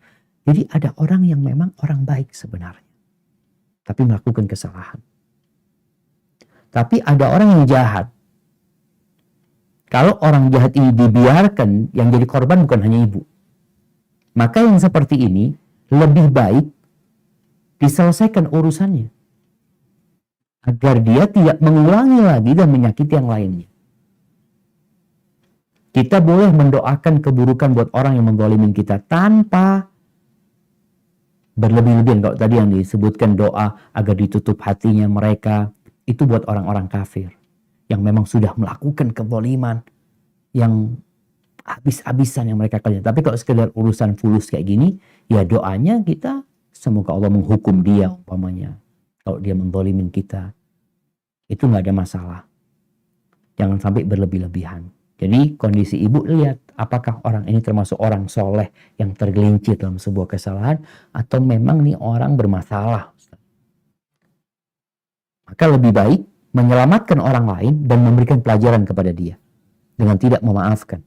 Jadi ada orang yang memang orang baik sebenarnya. Tapi melakukan kesalahan. Tapi ada orang yang jahat. Kalau orang jahat ini dibiarkan, yang jadi korban bukan hanya ibu. Maka yang seperti ini lebih baik diselesaikan urusannya. Agar dia tidak mengulangi lagi dan menyakiti yang lainnya. Kita boleh mendoakan keburukan buat orang yang menggolimin kita tanpa berlebih-lebihan. Kalau tadi yang disebutkan doa agar ditutup hatinya mereka, itu buat orang-orang kafir yang memang sudah melakukan kezaliman yang habis-habisan yang mereka kerjakan. Tapi kalau sekedar urusan fulus kayak gini, ya doanya kita semoga Allah menghukum dia umpamanya. Kalau dia menggolimin kita, itu nggak ada masalah. Jangan sampai berlebih-lebihan. Jadi kondisi ibu lihat apakah orang ini termasuk orang soleh yang tergelincir dalam sebuah kesalahan atau memang nih orang bermasalah. Maka lebih baik menyelamatkan orang lain dan memberikan pelajaran kepada dia dengan tidak memaafkan,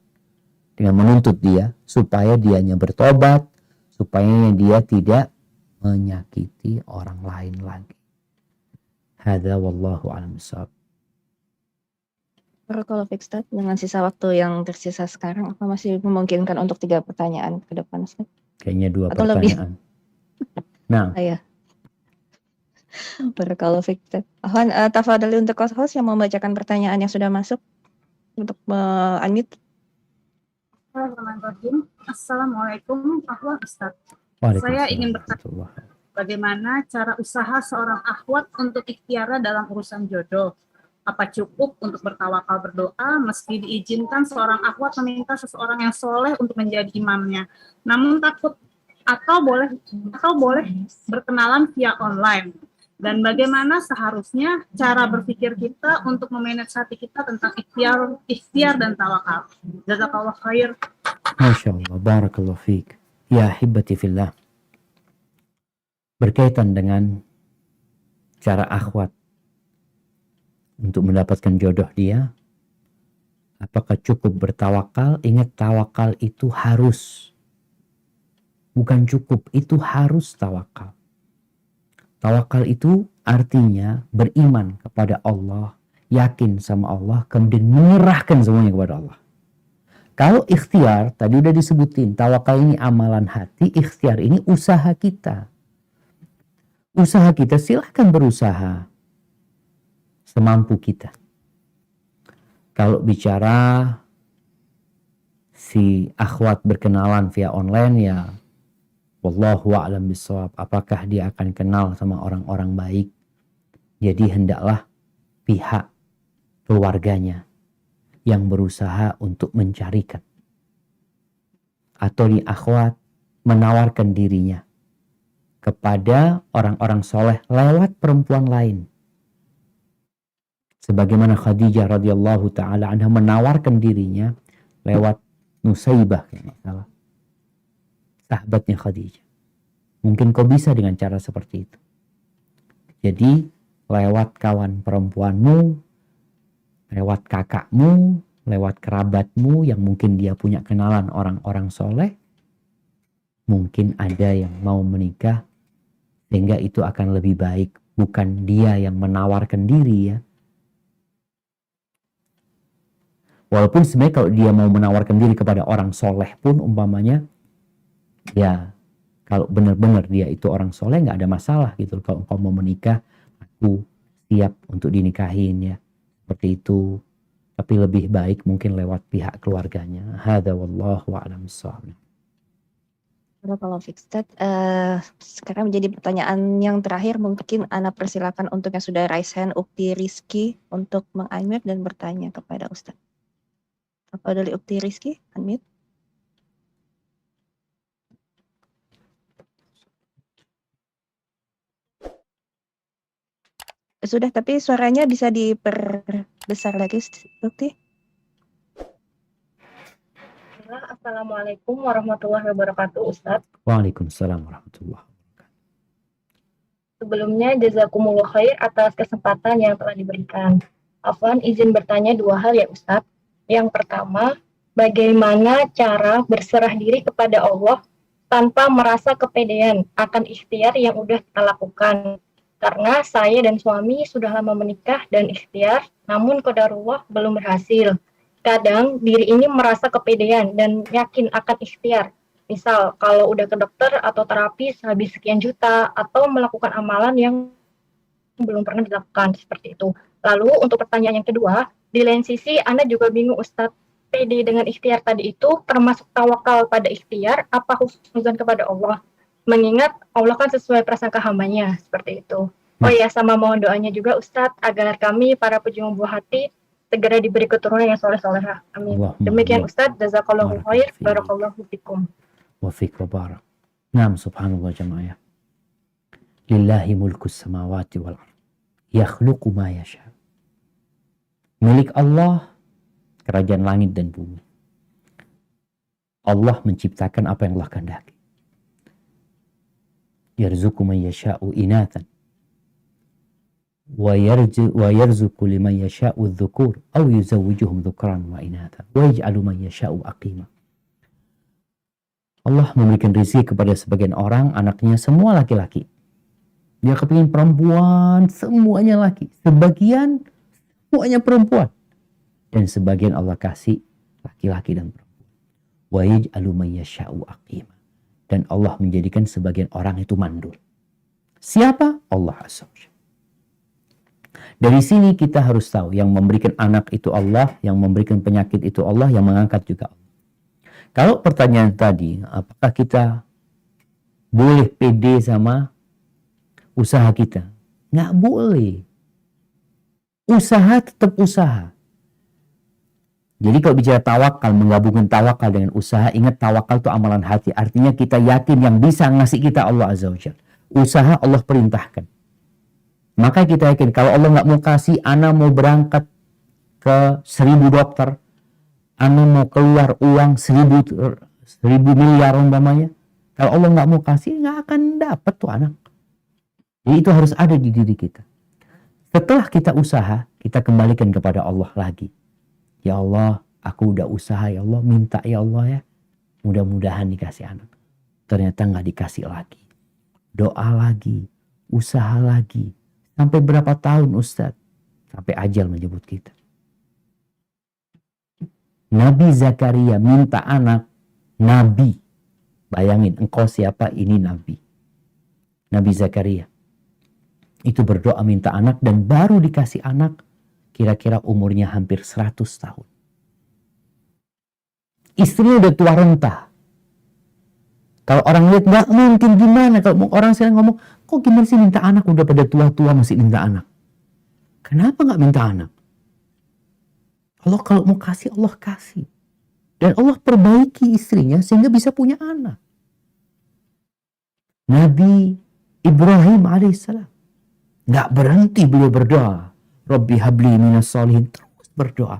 dengan menuntut dia supaya dianya bertobat, supaya dia tidak menyakiti orang lain lagi. Hadza wallahu a'lam bishawab. Barakallahu fiik, Ustaz. Dengan sisa waktu yang tersisa sekarang, apa masih memungkinkan untuk 3 pertanyaan ke depan, Ustaz? Kayaknya 2 Atau lebih? pertanyaan. Nah, Iya. Barakallahu fiik, Ustaz. Ahwan, tafadhali untuk host yang membacakan pertanyaan yang sudah masuk untuk unmute. Bismillahirrahmanirrahim. Assalamualaikum Ahwat Ustaz. waalaikumsalam Saya ingin bertanya, warahmatullahi wabarakatuh. bagaimana cara usaha seorang akhwat untuk ikhtiara dalam urusan jodoh? Apa cukup untuk bertawakal berdoa meski diizinkan seorang akhwat meminta seseorang yang soleh untuk menjadi imamnya? Namun takut atau boleh berkenalan via online? Dan bagaimana seharusnya cara berpikir kita untuk memanage hati kita tentang ikhtiar dan tawakal? Jazakallah khair. Masya Allah, barakallahu fiik. Ya hibbati fillah. Berkaitan dengan cara akhwat untuk mendapatkan jodoh dia, apakah cukup bertawakal? Ingat, tawakal itu harus. Bukan cukup, itu harus tawakal. Tawakal itu artinya beriman kepada Allah, yakin sama Allah, kemudian menyerahkan semuanya kepada Allah. Kalau ikhtiar, tadi udah disebutin, tawakal ini amalan hati, ikhtiar ini usaha kita. Usaha kita silahkan berusaha semampu kita. Kalau bicara si akhwat berkenalan via online, ya wallahu a'lam bishawab, apakah dia akan kenal sama orang-orang baik. Jadi hendaklah pihak keluarganya yang berusaha untuk mencarikan, atau di akhwat menawarkan dirinya kepada orang-orang soleh lewat perempuan lain. Sebagaimana Khadijah radhiyallahu taala anha menawarkan dirinya lewat Nusaibah, sahabatnya Khadijah. Mungkin kau bisa dengan cara seperti itu. Jadi lewat kawan perempuanmu, lewat kakakmu, lewat kerabatmu yang mungkin dia punya kenalan orang-orang soleh, mungkin ada yang mau menikah, sehingga itu akan lebih baik. Bukan dia yang menawarkan diri ya. Walaupun sebenarnya kalau dia mau menawarkan diri kepada orang soleh pun umpamanya, ya kalau benar-benar dia itu orang soleh nggak ada masalah gitu. Kalau engkau mau menikah, aku siap untuk dinikahin ya. Seperti itu. Tapi lebih baik mungkin lewat pihak keluarganya. Hadza wallahu a'lam bishawab. Barakallahu fiik, Ustaz. Sekarang menjadi pertanyaan yang terakhir, mungkin Ana persilakan untuk yang sudah raise hand, Ukti Rizky, untuk meng-unmute dan bertanya kepada Ustaz. Apa dari Ukti Rizky? Unmute. Sudah, tapi suaranya bisa diperbesar lagi, Ukti. Assalamualaikum warahmatullahi wabarakatuh, Ustaz. Waalaikumsalam warahmatullahi wabarakatuh. Sebelumnya, jazakumullah khair atas kesempatan yang telah diberikan. Afwan, izin bertanya 2 hal ya, Ustaz. Yang pertama, bagaimana cara berserah diri kepada Allah tanpa merasa kepedean akan ikhtiar yang udah kita lakukan. Karena saya dan suami sudah lama menikah dan ikhtiar, namun qadarullah belum berhasil. Kadang diri ini merasa kepedean dan yakin akan ikhtiar. Misal, kalau udah ke dokter atau terapis habis sekian juta, atau melakukan amalan yang belum pernah dilakukan, seperti itu. Lalu, untuk pertanyaan yang kedua, di lain sisi, Anda juga bingung, Ustadz, pede dengan ikhtiar tadi itu termasuk tawakal pada ikhtiar, apa husnuzan kepada Allah? Mengingat Allah kan sesuai prasangka hambanya, seperti itu. Oh ya, sama mohon doanya juga Ustadz, agar kami, para pejuang buah hati, segera diberi keturunan yang soleh-solehah. Amin. Demikian Ustadz, jazakallahu khair, barakallahu fikum. Wa fiik wa barak. Naam, subhanallah jamaah. Lillahi mulkus samawati wal ardh. Yakhluqu ma yasha. Milik Allah kerajaan langit dan bumi. Allah menciptakan apa yang Allah kehendaki. Yarzuqu man yasha'u inathan wa yarzuqu liman yasha'u adh-dhukur aw yuzawwijuhum dhukran wa inathan wa yaj'alu man yasha'u aqima. Allah memberikan rezeki kepada sebagian orang, anaknya semua laki-laki. Dia kepingin perempuan, semuanya laki. Sebagian, semuanya perempuan. Dan sebagian Allah kasih laki-laki dan perempuan. Wa yaj'alu man yasha'u aqima. Dan Allah menjadikan sebagian orang itu mandul. Siapa? Allah Azza wa Jalla. Dari sini kita harus tahu, yang memberikan anak itu Allah, yang memberikan penyakit itu Allah, yang mengangkat juga Allah. Kalau pertanyaan tadi, apakah kita boleh pede sama usaha kita? Nggak boleh. Usaha tetap usaha. Jadi kalau bicara tawakal, menggabungkan tawakal dengan usaha, ingat tawakal itu amalan hati. Artinya kita yakin yang bisa ngasih kita Allah Azza wa Jalla. Usaha Allah perintahkan. Maka kita yakin kalau Allah nggak mau kasih, ana mau berangkat ke 1000 dokter, ana mau keluar uang 1000 miliar umpamanya. Kalau Allah nggak mau kasih, nggak akan dapat tuh anak. Jadi itu harus ada di diri kita. Setelah kita usaha, kita kembalikan kepada Allah lagi. Ya Allah, aku udah usaha ya Allah, minta ya Allah ya. Mudah-mudahan dikasih anak. Ternyata nggak dikasih lagi. Doa lagi, usaha lagi. Sampai berapa tahun Ustadz? Sampai ajal menjemput kita. Nabi Zakaria minta anak, Nabi. Bayangin, engkau siapa? Ini Nabi. Nabi Zakaria. Itu berdoa minta anak dan baru dikasih anak. Kira-kira umurnya hampir 100 tahun. Istrinya udah tua renta. Kalau orang lihat nggak mungkin, gimana? Kalau orang sering ngomong, kok gimana sih minta anak udah pada tua-tua masih minta anak? Kenapa nggak minta anak? Allah kalau mau kasih, Allah kasih. Dan Allah perbaiki istrinya sehingga bisa punya anak. Nabi Ibrahim alaihissalam nggak berhenti beliau berdoa. Rabbi habli minas solihin, terus berdoa.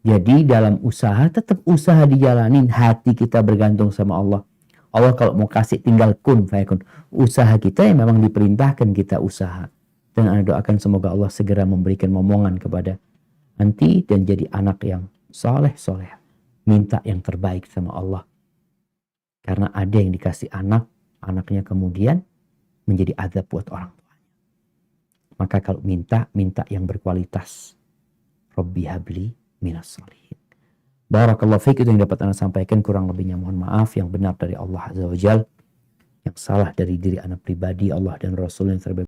Jadi dalam usaha tetap usaha dijalanin, hati kita bergantung sama Allah. Allah kalau mau kasih tinggal kun fayakun. Usaha kita yang memang diperintahkan kita usaha. Dan Anda doakan semoga Allah segera memberikan momongan kepada nanti dan jadi anak yang soleh. Minta yang terbaik sama Allah. Karena ada yang dikasih anak, anaknya kemudian menjadi azab buat orang tuanya. Maka kalau minta yang berkualitas. Rabbi habli minas solihin. Barakallahu fiik, itu yang dapat Anda sampaikan. Kurang lebihnya mohon maaf. Yang benar dari Allah Azza wa Jalla. Yang salah dari diri anak pribadi, Allah dan Rasul yang terbebas.